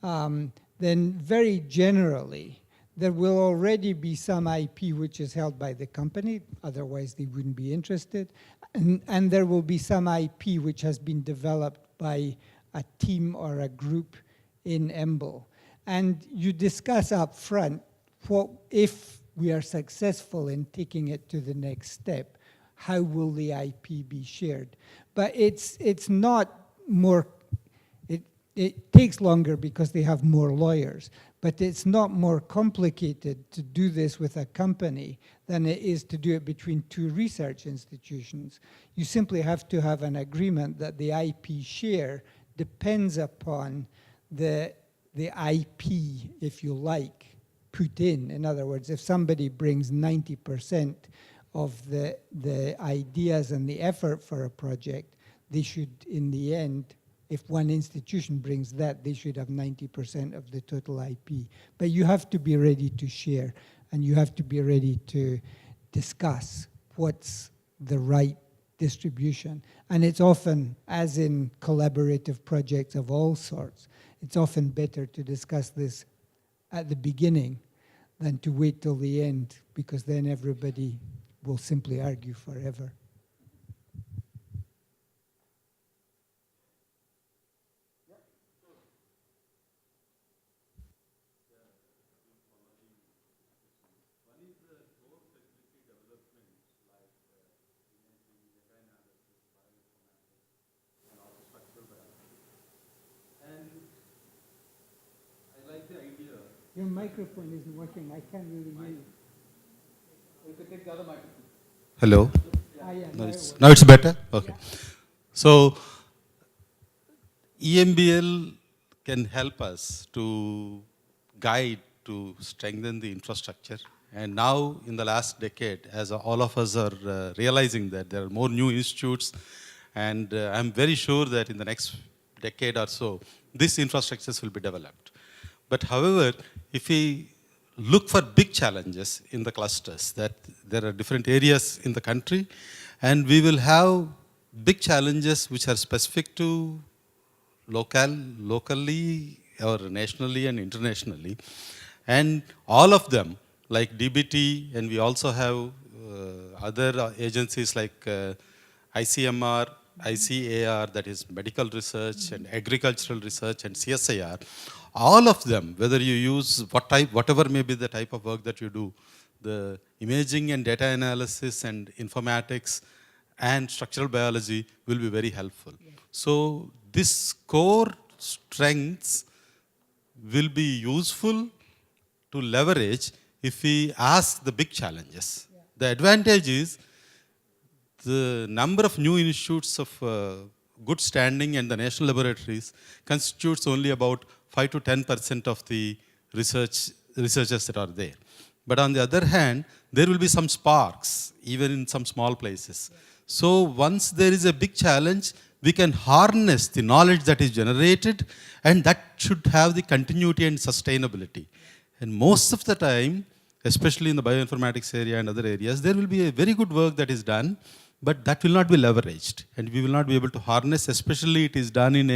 then very generally, there will already be some IP which is held by the company, otherwise they wouldn't be interested. And there will be some IP which has been developed by a team or a group in EMBL. And you discuss up front, if we are successful in taking it to the next step, how will the IP be shared? But it's not more, it takes longer because they have more lawyers, but it's not more complicated to do this with a company than it is to do it between two research institutions. You simply have to have an agreement that the IP share depends upon the IP, if you like, put in. In other words, if somebody brings 90% of the ideas and the effort for a project, they should, in the end, if one institution brings that, they should have 90% of the total IP. But you have to be ready to share, and you have to be ready to discuss what's the right distribution. And it's often, as in collaborative projects of all sorts, it's often better to discuss this at the beginning than to wait till the end, because then everybody will simply argue forever. Your microphone isn't working. I can't really hear you. You could take the other microphone. Hello? Yeah, Now it's better? Okay. Yeah. So, EMBL can help us to guide, to strengthen the infrastructure. And now, in the last decade, as all of us are realizing that there are more new institutes, and I'm very sure that in the next decade or so, these infrastructures will be developed. But however, if we look for big challenges in the clusters, that there are different areas in the country, and we will have big challenges which are specific to locally or nationally and internationally. And all of them, like DBT, and we also have other agencies like ICMR, ICAR, that is medical research and agricultural research, and CSIR, all of them, whether you use whatever may be the type of work that you do, the imaging and data analysis and informatics and structural biology will be very helpful. Yeah. So this core strengths will be useful to leverage if we ask the big challenges. Yeah. The advantage is the number of new institutes of good standing and the national laboratories constitutes only about 5 to 10% of the researchers that are there. But on the other hand, there will be some sparks, even in some small places. Yeah. So once there is a big challenge, we can harness the knowledge that is generated, and that should have the continuity and sustainability. And most of the time, especially in the bioinformatics area and other areas, there will be a very good work that is done, but that will not be leveraged, and we will not be able to harness, especially it is done in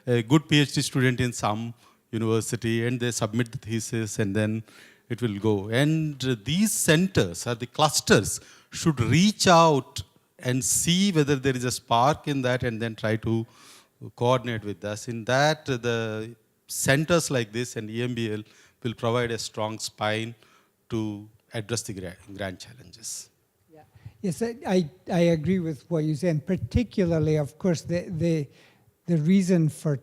a good PhD student in some university, and they submit the thesis, and then it will go. And these centers, or the clusters, should reach out and see whether there is a spark in that, and then try to coordinate with us. In that, the centers like this and EMBL will provide a strong spine to address the grand challenges. Yeah. Yes, I agree with what you say, and particularly, of course, the reason for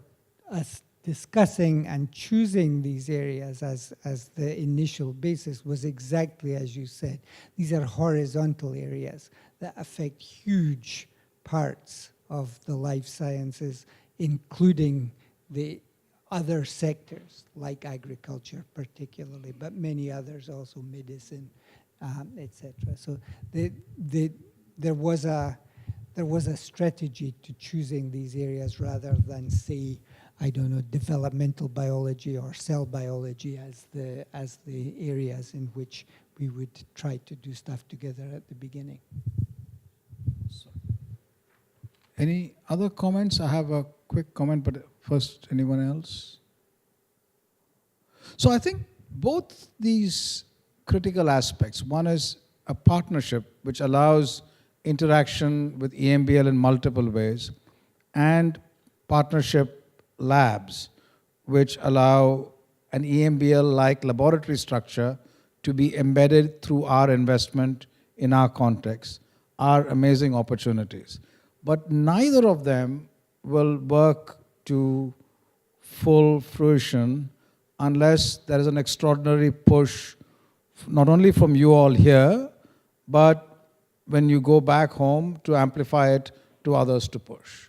us discussing and choosing these areas as the initial basis was exactly as you said. These are horizontal areas that affect huge parts of the life sciences, including the other sectors like agriculture particularly, but many others also, medicine, etc. So there was a strategy to choosing these areas rather than, say, I don't know, developmental biology or cell biology as the areas in which we would try to do stuff together at the beginning. Any other comments? I have a quick comment, but first, anyone else? So I think both these critical aspects, one is a partnership which allows interaction with EMBL in multiple ways, and partnership labs which allow an EMBL-like laboratory structure to be embedded through our investment in our context, are amazing opportunities. But neither of them will work to full fruition unless there is an extraordinary push, not only from you all here, but when you go back home to amplify it to others to push.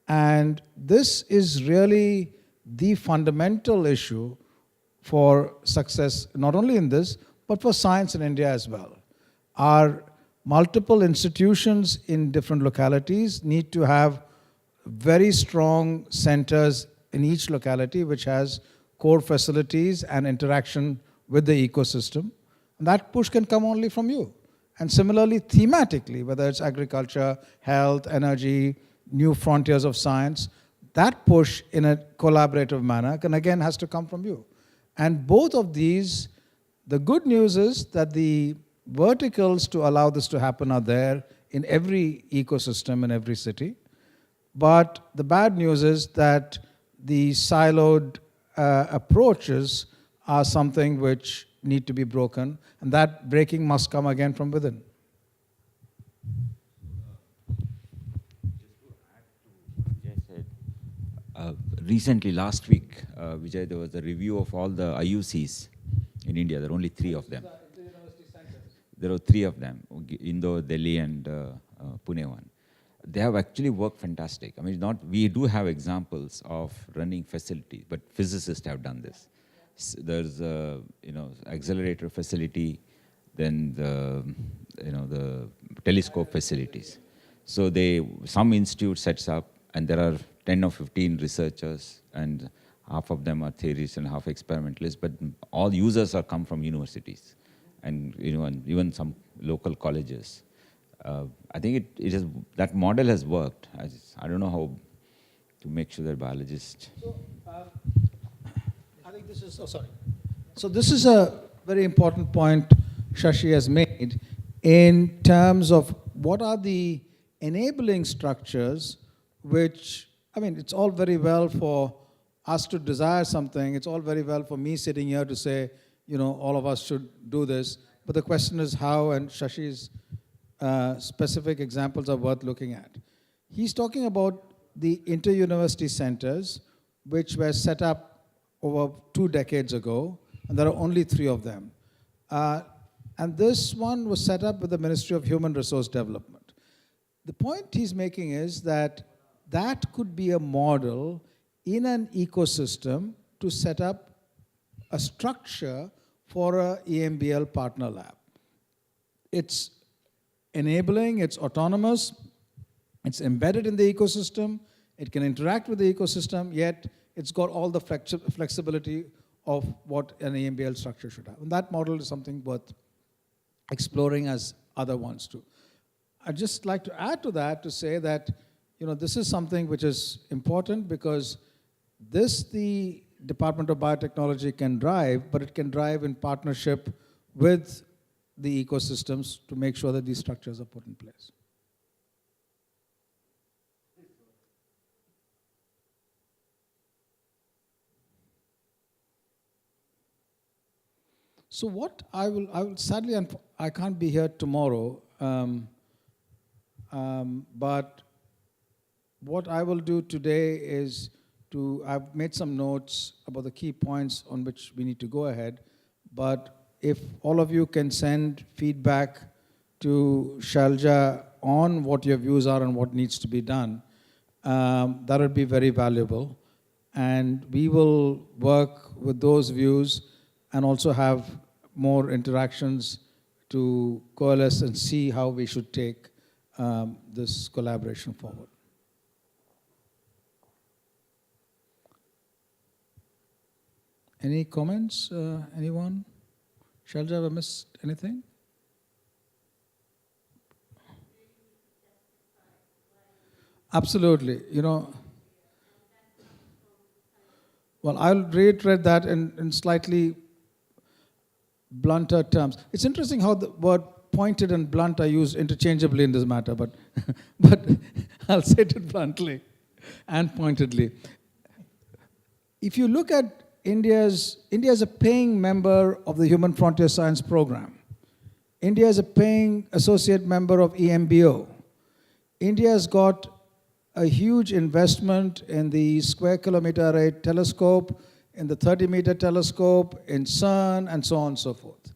And this is really the fundamental issue for success, not only in this, but for science in India as well. Our multiple institutions in different localities need to have very strong centers in each locality which has core facilities and interaction with the ecosystem. And that push can come only from you. And similarly, thematically, whether it's agriculture, health, energy, new frontiers of science, that push in a collaborative manner has to come from you. And both of these, the good news is that the verticals to allow this to happen are there in every ecosystem in every city. But the bad news is that the siloed approaches are something which need to be broken, and that breaking must come again from within. Recently, last week, Vijay, there was a review of all the IUCs in India. There are only 3 of them. There are 3 of them, Indore, Delhi, and Pune one. They have actually worked fantastic. I mean, we do have examples of running facilities, but physicists have done this. There's a accelerator facility, then the telescope facilities. So some institute sets up, and there are 10 or 15 researchers, and half of them are theorists and half experimentalists, but all users come from universities, and and even some local colleges. I think that model has worked. I don't know how to make sure that biologists. So, I think this is. Oh, sorry. So this is a very important point Shashi has made in terms of what are the enabling structures which, I mean, it's all very well for us to desire something. It's all very well for me sitting here to say, all of us should do this. But the question is how, and Shashi's specific examples are worth looking at. He's talking about the inter-university centers which were set up over 2 decades ago, and there are only 3 of them. And this one was set up with the Ministry of Human Resource Development. The point he's making is that that could be a model in an ecosystem to set up a structure for a EMBL partner lab. It's enabling, it's autonomous, it's embedded in the ecosystem, it can interact with the ecosystem, yet it's got all the flexibility of what an EMBL structure should have. And that model is something worth exploring as other ones do. I'd just like to add to that to say that, this is something which is important because this the Department of Biotechnology can drive, but it can drive in partnership with the ecosystems to make sure that these structures are put in place. So what I will sadly, I can't be here tomorrow, but what I will do today is I've made some notes about the key points on which we need to go ahead, but if all of you can send feedback to Shalja on what your views are and what needs to be done, that would be very valuable. And we will work with those views and also have more interactions to coalesce and see how we should take this collaboration forward. Any comments, anyone? Shalja, have I missed anything? Absolutely, well, I'll reiterate that in slightly blunter terms. It's interesting how the word pointed and blunt are used interchangeably in this matter, but I'll say it bluntly and pointedly. If you look at India is a paying member of the Human Frontier Science Program. India is a paying associate member of EMBO. India has got a huge investment in the square kilometer array telescope, in the 30-meter telescope, in CERN, and so on and so forth.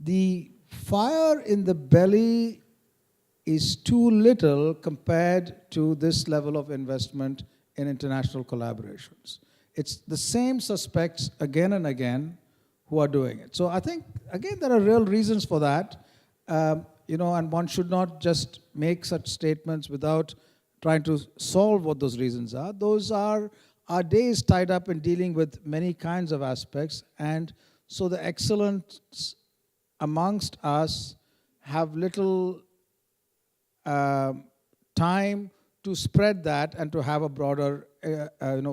The fire in the belly is too little compared to this level of investment in international collaborations. It's the same suspects again and again who are doing it. So I think, again, there are real reasons for that, and one should not just make such statements without trying to solve what those reasons are. Those are our days tied up in dealing with many kinds of aspects, and so the excellence amongst us have little time to spread that and to have a broader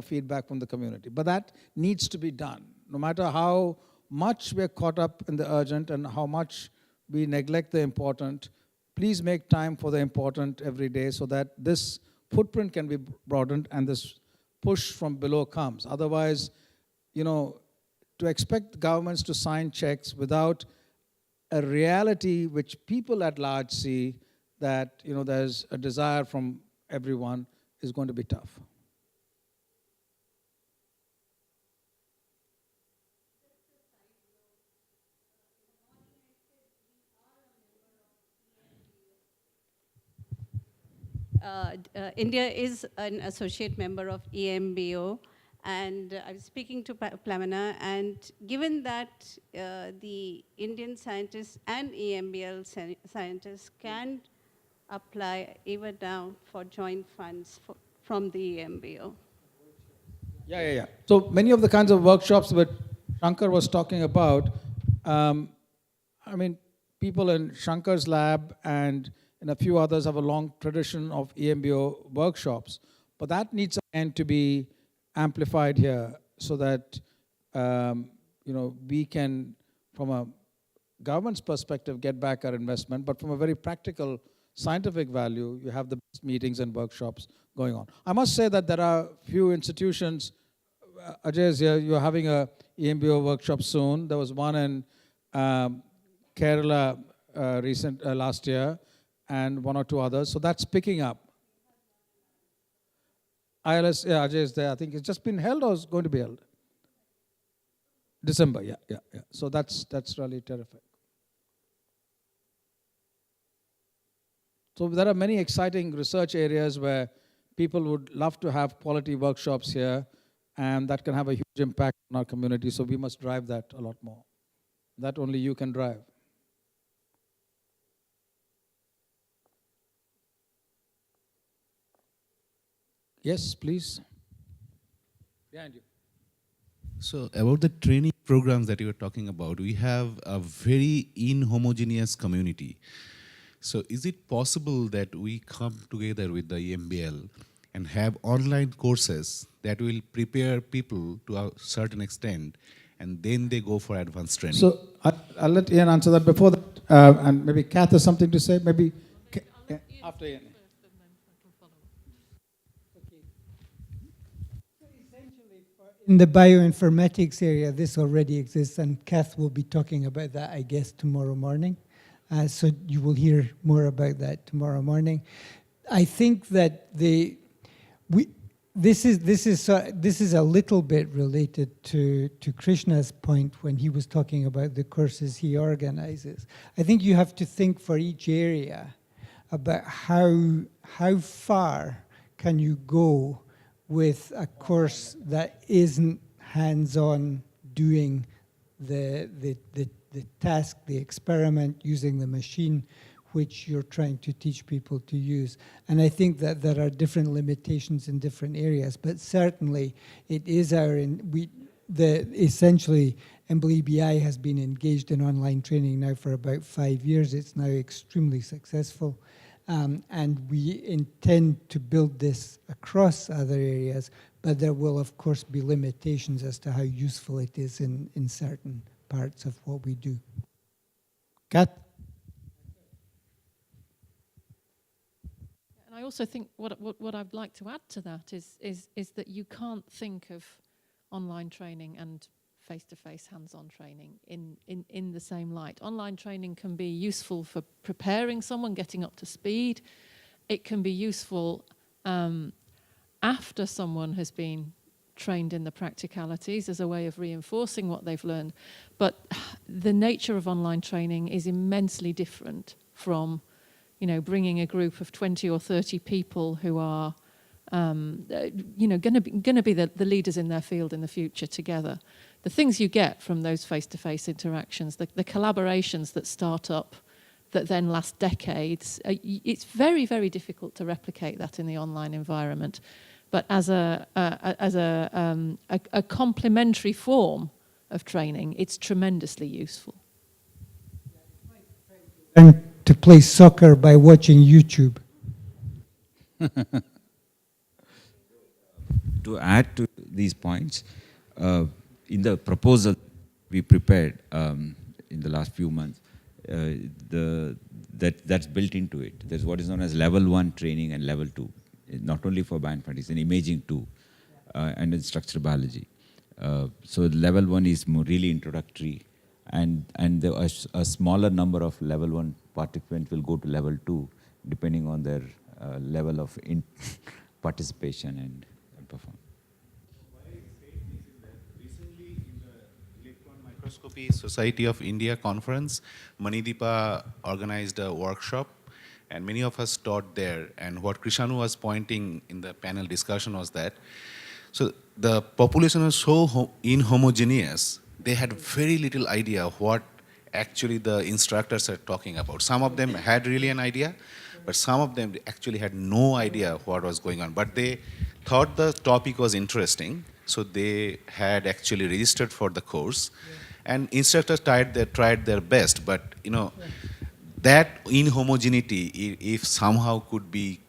feedback from the community. But that needs to be done. No matter how much we're caught up in the urgent and how much we neglect the important, please make time for the important every day so that this footprint can be broadened and this push from below comes. Otherwise, to expect governments to sign checks without a reality which people at large see that, there's a desire from everyone is going to be tough. India is an associate member of EMBO, and I was speaking to Plamena, and given that the Indian scientists and EMBL scientists can apply even now for joint funds from the EMBO. Yeah. So many of the kinds of workshops that Shankar was talking about, people in Shankar's lab and in a few others have a long tradition of EMBO workshops, but that needs again to be amplified here so that we can, from a government's perspective, get back our investment, but from a very practical scientific value, you have the best meetings and workshops going on. I must say that there are few institutions. Ajay is here. You're having a EMBO workshop soon. There was one in Kerala last year, and one or two others. So that's picking up. ILS, yeah, Ajay is there. I think it's just been held or is going to be held? December, yeah. So that's really terrific. So there are many exciting research areas where people would love to have quality workshops here, and that can have a huge impact on our community. So we must drive that a lot more. That only you can drive. Yes, please. Behind you. So about the training programs that you were talking about, we have a very inhomogeneous community. So is it possible that we come together with the EMBL and have online courses that will prepare people to a certain extent, and then they go for advanced training? So I'll let Ian answer that. Before that, and maybe Kath has something to say. Maybe after Ian. In the bioinformatics area, this already exists, and Kath will be talking about that, I guess, tomorrow morning. So you will hear more about that tomorrow morning. I think that this is a little bit related to Krishna's point when he was talking about the courses he organizes. I think you have to think for each area about how far can you go with a course that isn't hands-on doing the task, the experiment, using the machine which you're trying to teach people to use. And I think that there are different limitations in different areas, but certainly it is essentially EBI has been engaged in online training now for about 5 years. It's now extremely successful. And we intend to build this across other areas, but there will, of course, be limitations as to how useful it is in certain parts of what we do. Kath? And I also think what I'd like to add to that is that you can't think of online training and face-to-face hands-on training in the same light. Online training can be useful for preparing someone, getting up to speed. It can be useful after someone has been trained in the practicalities as a way of reinforcing what they've learned. But the nature of online training is immensely different from, bringing a group of 20 or 30 people who are, going to be the leaders in their field in the future together. The things you get from those face-to-face interactions, the collaborations that start up, that then last decades, it's very, very difficult to replicate that in the online environment. But as a complementary form of training, it's tremendously useful. And to play soccer by watching YouTube. To add to these points, in the proposal we prepared in the last few months, that's built into it. There's what is known as level 1 training and level 2, not only for bioinformatics, in imaging too, and in structural biology. So level 1 is more really introductory, and a smaller number of level 1 participants will go to level 2, depending on their level of participation and performance. Microscopy Society of India conference, Manideepa organized a workshop, and many of us taught there. And what Krishanu was pointing in the panel discussion was that, so the population was so inhomogeneous, they had very little idea what actually the instructors are talking about. Some of them had really an idea, but some of them actually had no idea what was going on. But they thought the topic was interesting, so they had actually registered for the course. And instructors tried their best, but that inhomogeneity, if somehow could be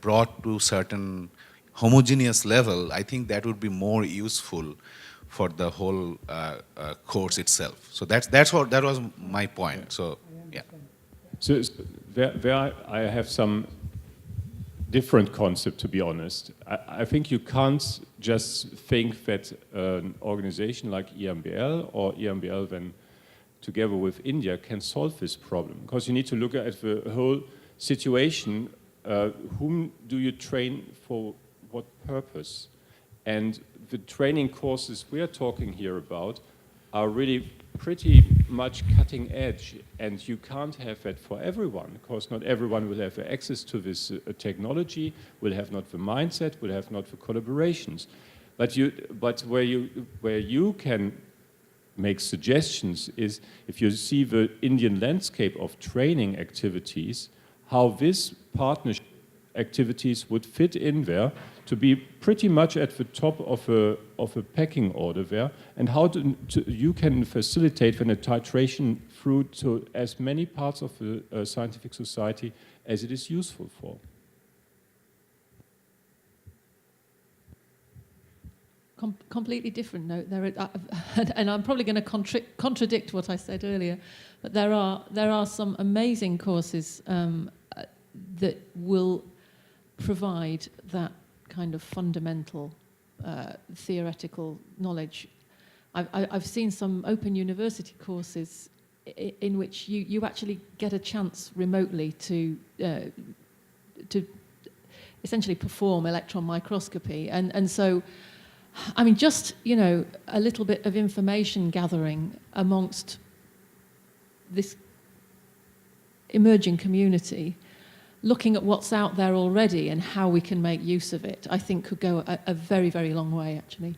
brought to certain homogeneous level, I think that would be more useful for the whole course itself. So that was my point. So yeah. So where I have some different concept, to be honest. I think you can't just think that an organization like EMBL or EMBL then together with India can solve this problem, because you need to look at the whole situation. Whom do you train for what purpose. And the training courses we are talking here about are really pretty much cutting edge, and you can't have that for everyone. Of course, not everyone will have access to this technology, will have not the mindset, will have not the collaborations. But where you can make suggestions is if you see the Indian landscape of training activities, how this partnership activities would fit in there to be pretty much at the top of a pecking order there, and how you can facilitate a titration through to as many parts of the scientific society as it is useful for. Completely different note there, and I'm probably going to contradict what I said earlier, but there are some amazing courses that will provide that kind of fundamental theoretical knowledge. I've seen some open university courses in which you actually get a chance remotely to essentially perform electron microscopy, and so I mean, just, you know, a little bit of information gathering amongst this emerging community, looking at what's out there already and how we can make use of it, I think could go a very, very long way, actually.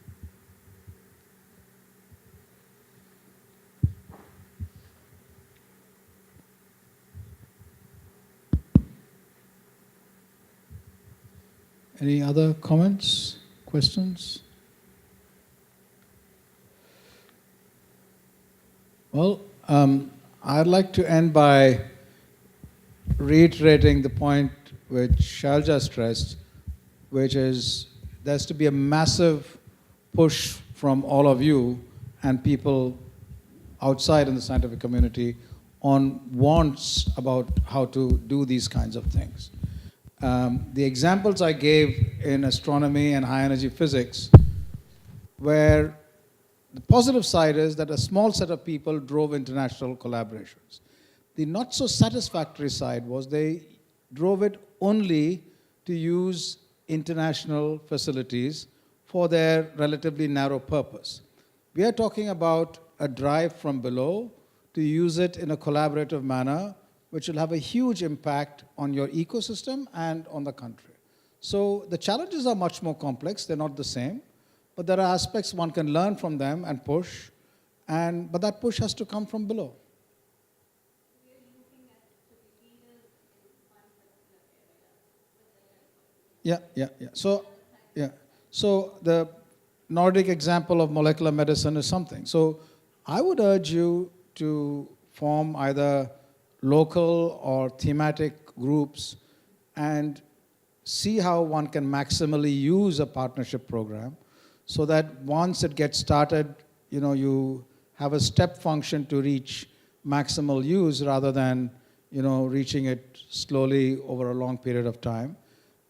Any other comments, questions? Well, I'd like to end by reiterating the point which Shalja stressed, which is there's to be a massive push from all of you and people outside in the scientific community on wants about how to do these kinds of things. The examples I gave in astronomy and high energy physics, where the positive side is that a small set of people drove international collaborations. The not so satisfactory side was they drove it only to use international facilities for their relatively narrow purpose. We are talking about a drive from below to use it in a collaborative manner, which will have a huge impact on your ecosystem and on the country. So the challenges are much more complex, they're not the same, but there are aspects one can learn from them and push, but that push has to come from below. Yeah. So the Nordic example of molecular medicine is something. So I would urge you to form either local or thematic groups and see how one can maximally use a partnership program so that once it gets started, you know, you have a step function to reach maximal use rather than, you know, reaching it slowly over a long period of time.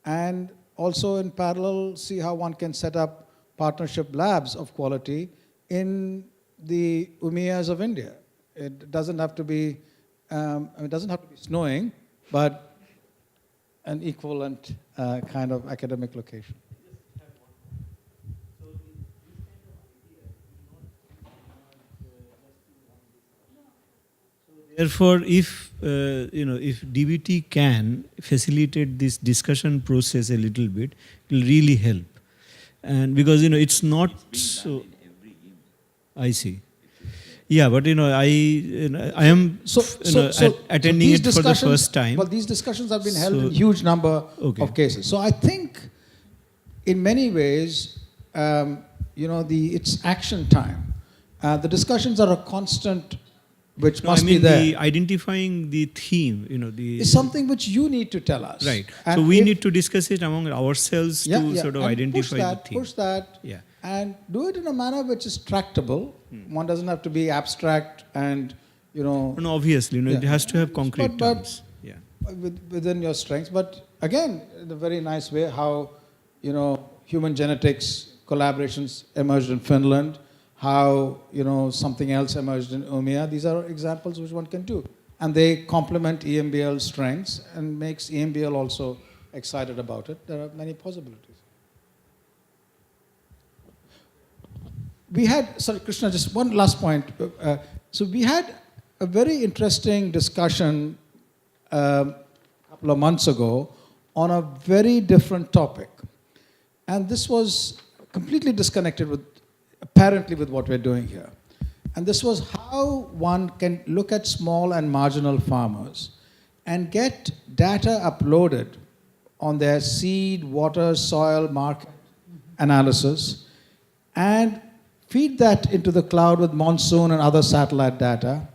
And also in parallel, see how one can set up partnership labs of quality in the UMIAs of India. It doesn't have to be, it doesn't have to be snowing, but an equivalent kind of academic location. Therefore, if if DBT can facilitate this discussion process a little bit, it will really help. And because it's not so. I see. Yeah, but I am attending it for the first time. Well, these discussions have been held in huge number of cases. So I think, in many ways, it's action time. The discussions are a constant, which must be there. The identifying the theme, is something which you need to tell us. Right. And so we need to discuss it among ourselves to sort of and identify the theme. Push that. Yeah. And do it in a manner which is tractable. One doesn't have to be abstract and, No, obviously, it has to have concrete terms. Yeah. Within your strengths. But again, in a very nice way, how, human genetics collaborations emerged in Finland, how, something else emerged in UMIA. These are examples which one can do. And they complement EMBL's strengths and makes EMBL also excited about it. There are many possibilities. we had, sorry, Krishna, just one last point. So we had a very interesting discussion a couple of months ago on a very different topic. And this was completely disconnected with, apparently, with what we're doing here. And this was how one can look at small and marginal farmers and get data uploaded on their seed, water, soil, market analysis, and feed that into the cloud with monsoon and other satellite data,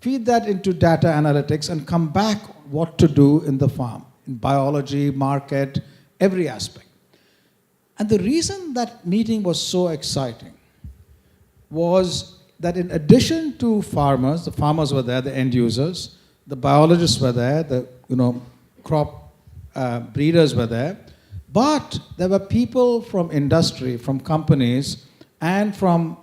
feed that into data analytics, and come back what to do in the farm, in biology, market, every aspect. And the reason that meeting was so exciting was that in addition to farmers, the farmers were there, the end users, the biologists were there, the crop breeders were there, but there were people from industry, from companies, and from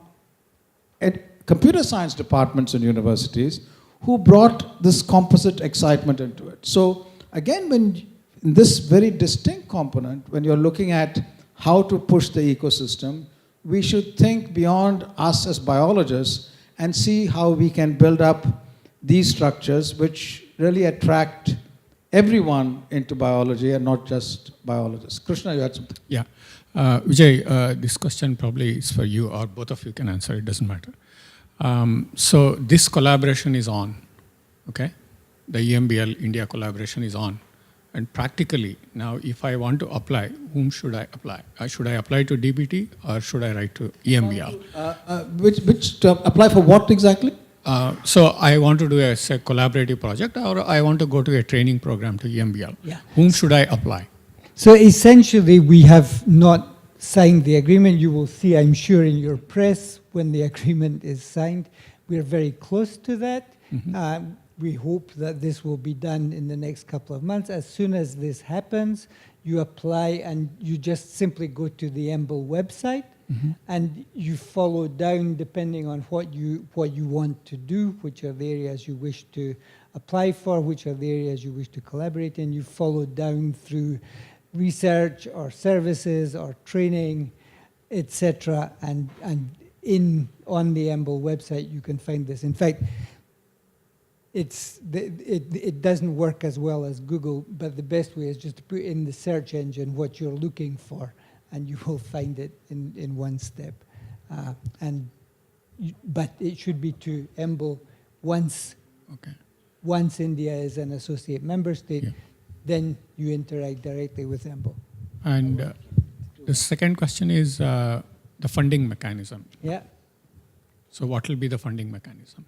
computer science departments in universities who brought this composite excitement into it. So again, when in this very distinct component, when you're looking at how to push the ecosystem, we should think beyond us as biologists and see how we can build up these structures which really attract everyone into biology and not just biologists. Krishna, you had something? Yeah. Vijay, this question probably is for you, or both of you can answer, it doesn't matter. So this collaboration is on, okay? The EMBL India collaboration is on. And practically, now if I want to apply, whom should I apply? Should I apply to DBT or should I write to EMBL? To apply for what exactly? So I want to do a collaborative project, or I want to go to a training program to EMBL. Yeah. Whom should I apply? So essentially, we have not signed the agreement. You will see, I'm sure, in your press when the agreement is signed. We're very close to that. Mm-hmm. We hope that this will be done in the next couple of months. As soon as this happens, you apply and you just simply go to the EMBL website, Mm-hmm. and you follow down depending on what you want to do, which are the areas you wish to apply for, which are the areas you wish to collaborate in. You follow down through research or services or training, etc. And on the EMBL website you can find this. In fact, it doesn't work as well as Google, but the best way is just to put in the search engine what you're looking for, and you will find it in one step. But it should be to EMBL once. Okay. Once India is an associate member state, Yeah. then you interact directly with EMBL. And the second question is the funding mechanism. Yeah. So what will be the funding mechanism?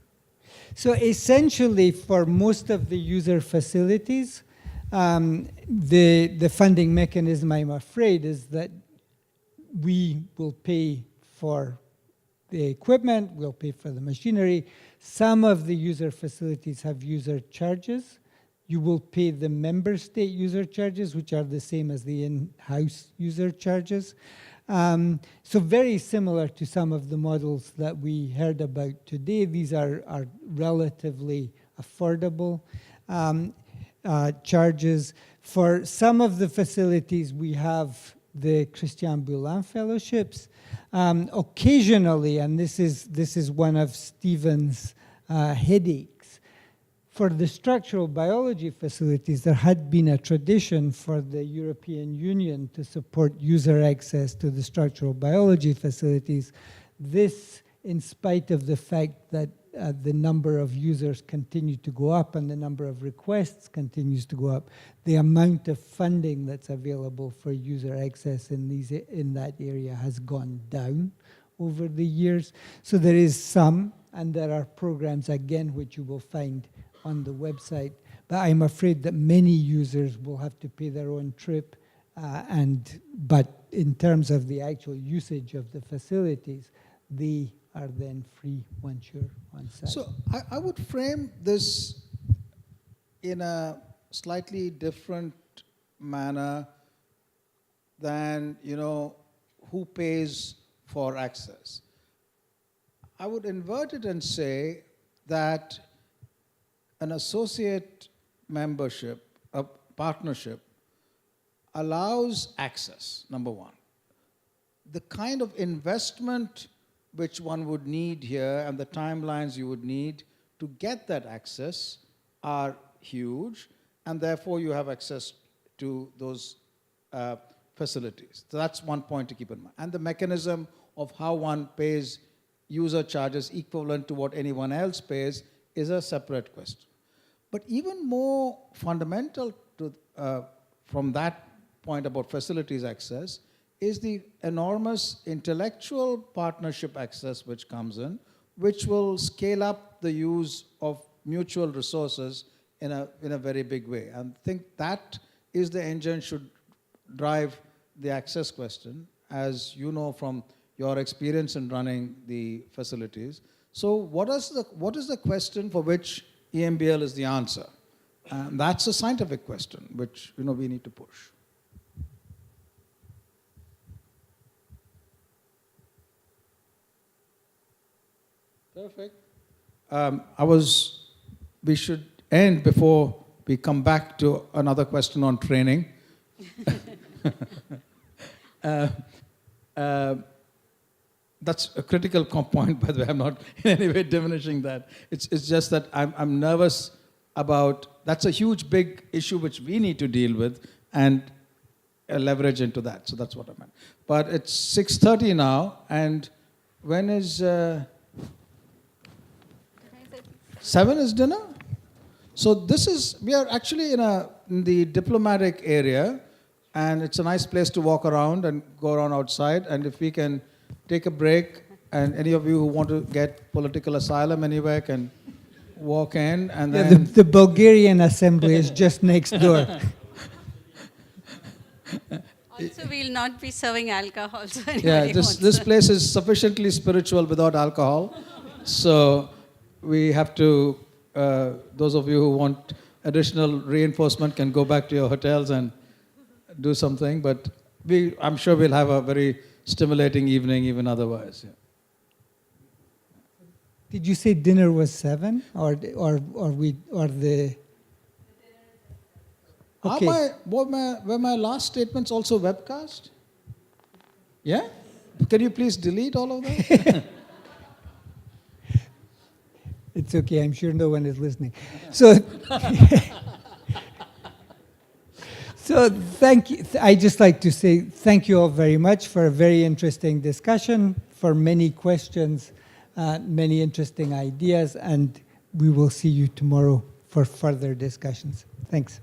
So essentially, for most of the user facilities, the funding mechanism, I'm afraid, is that we will pay for the equipment, we'll pay for the machinery. Some of the user facilities have user charges. You will pay the member state user charges, which are the same as the in-house user charges. So very similar to some of the models that we heard about today. These are relatively affordable charges. For some of the facilities, we have the Christian Boulan fellowships. Occasionally, and this is one of Stephen's headaches, for the structural biology facilities, there had been a tradition for the European Union to support user access to the structural biology facilities. This, in spite of the fact that the number of users continue to go up and the number of requests continues to go up, the amount of funding that's available for user access in that area has gone down over the years. So there is some, and there are programs, again, which you will find on the website. But I'm afraid that many users will have to pay their own trip, but in terms of the actual usage of the facilities, they are then free once you're on site. So I would frame this in a slightly different manner than, who pays for access. I would invert it and say that an associate membership, a partnership, allows access, number one. The kind of investment which one would need here and the timelines you would need to get that access are huge, and therefore you have access to those facilities. So that's one point to keep in mind. And the mechanism of how one pays user charges equivalent to what anyone else pays is a separate question. But even more fundamental to, from that point about facilities access is the enormous intellectual partnership access which comes in, which will scale up the use of mutual resources in a very big way. And I think that is the engine should drive the access question, as you know from your experience in running the facilities. So what is the question for which EMBL is the answer? And that's a scientific question, which we need to push. Perfect. We should end before we come back to another question on training. That's a critical point, by the way. I'm not in any way diminishing that. It's just that I'm nervous about, that's a huge, big issue which we need to deal with and leverage into that. So that's what I meant. But it's 6:30 now, and when is... 7 is dinner? So we are actually in the diplomatic area, and it's a nice place to walk around and go around outside. And if we can take a break, and any of you who want to get political asylum anywhere can walk in, and then... The Bulgarian assembly is just next door. Also, we'll not be serving alcohol. So yeah, this place is sufficiently spiritual without alcohol. So we have to, those of you who want additional reinforcement can go back to your hotels and do something. But I'm sure we'll have a very stimulating evening even otherwise. Yeah. Did you say dinner was 7 or the... Okay. Were my last statements also webcast? Yeah? Can you please delete all of that? It's okay, I'm sure no one is listening. So, so thank you. I'd just like to say thank you all very much for a very interesting discussion, for many questions, many interesting ideas, and we will see you tomorrow for further discussions. Thanks.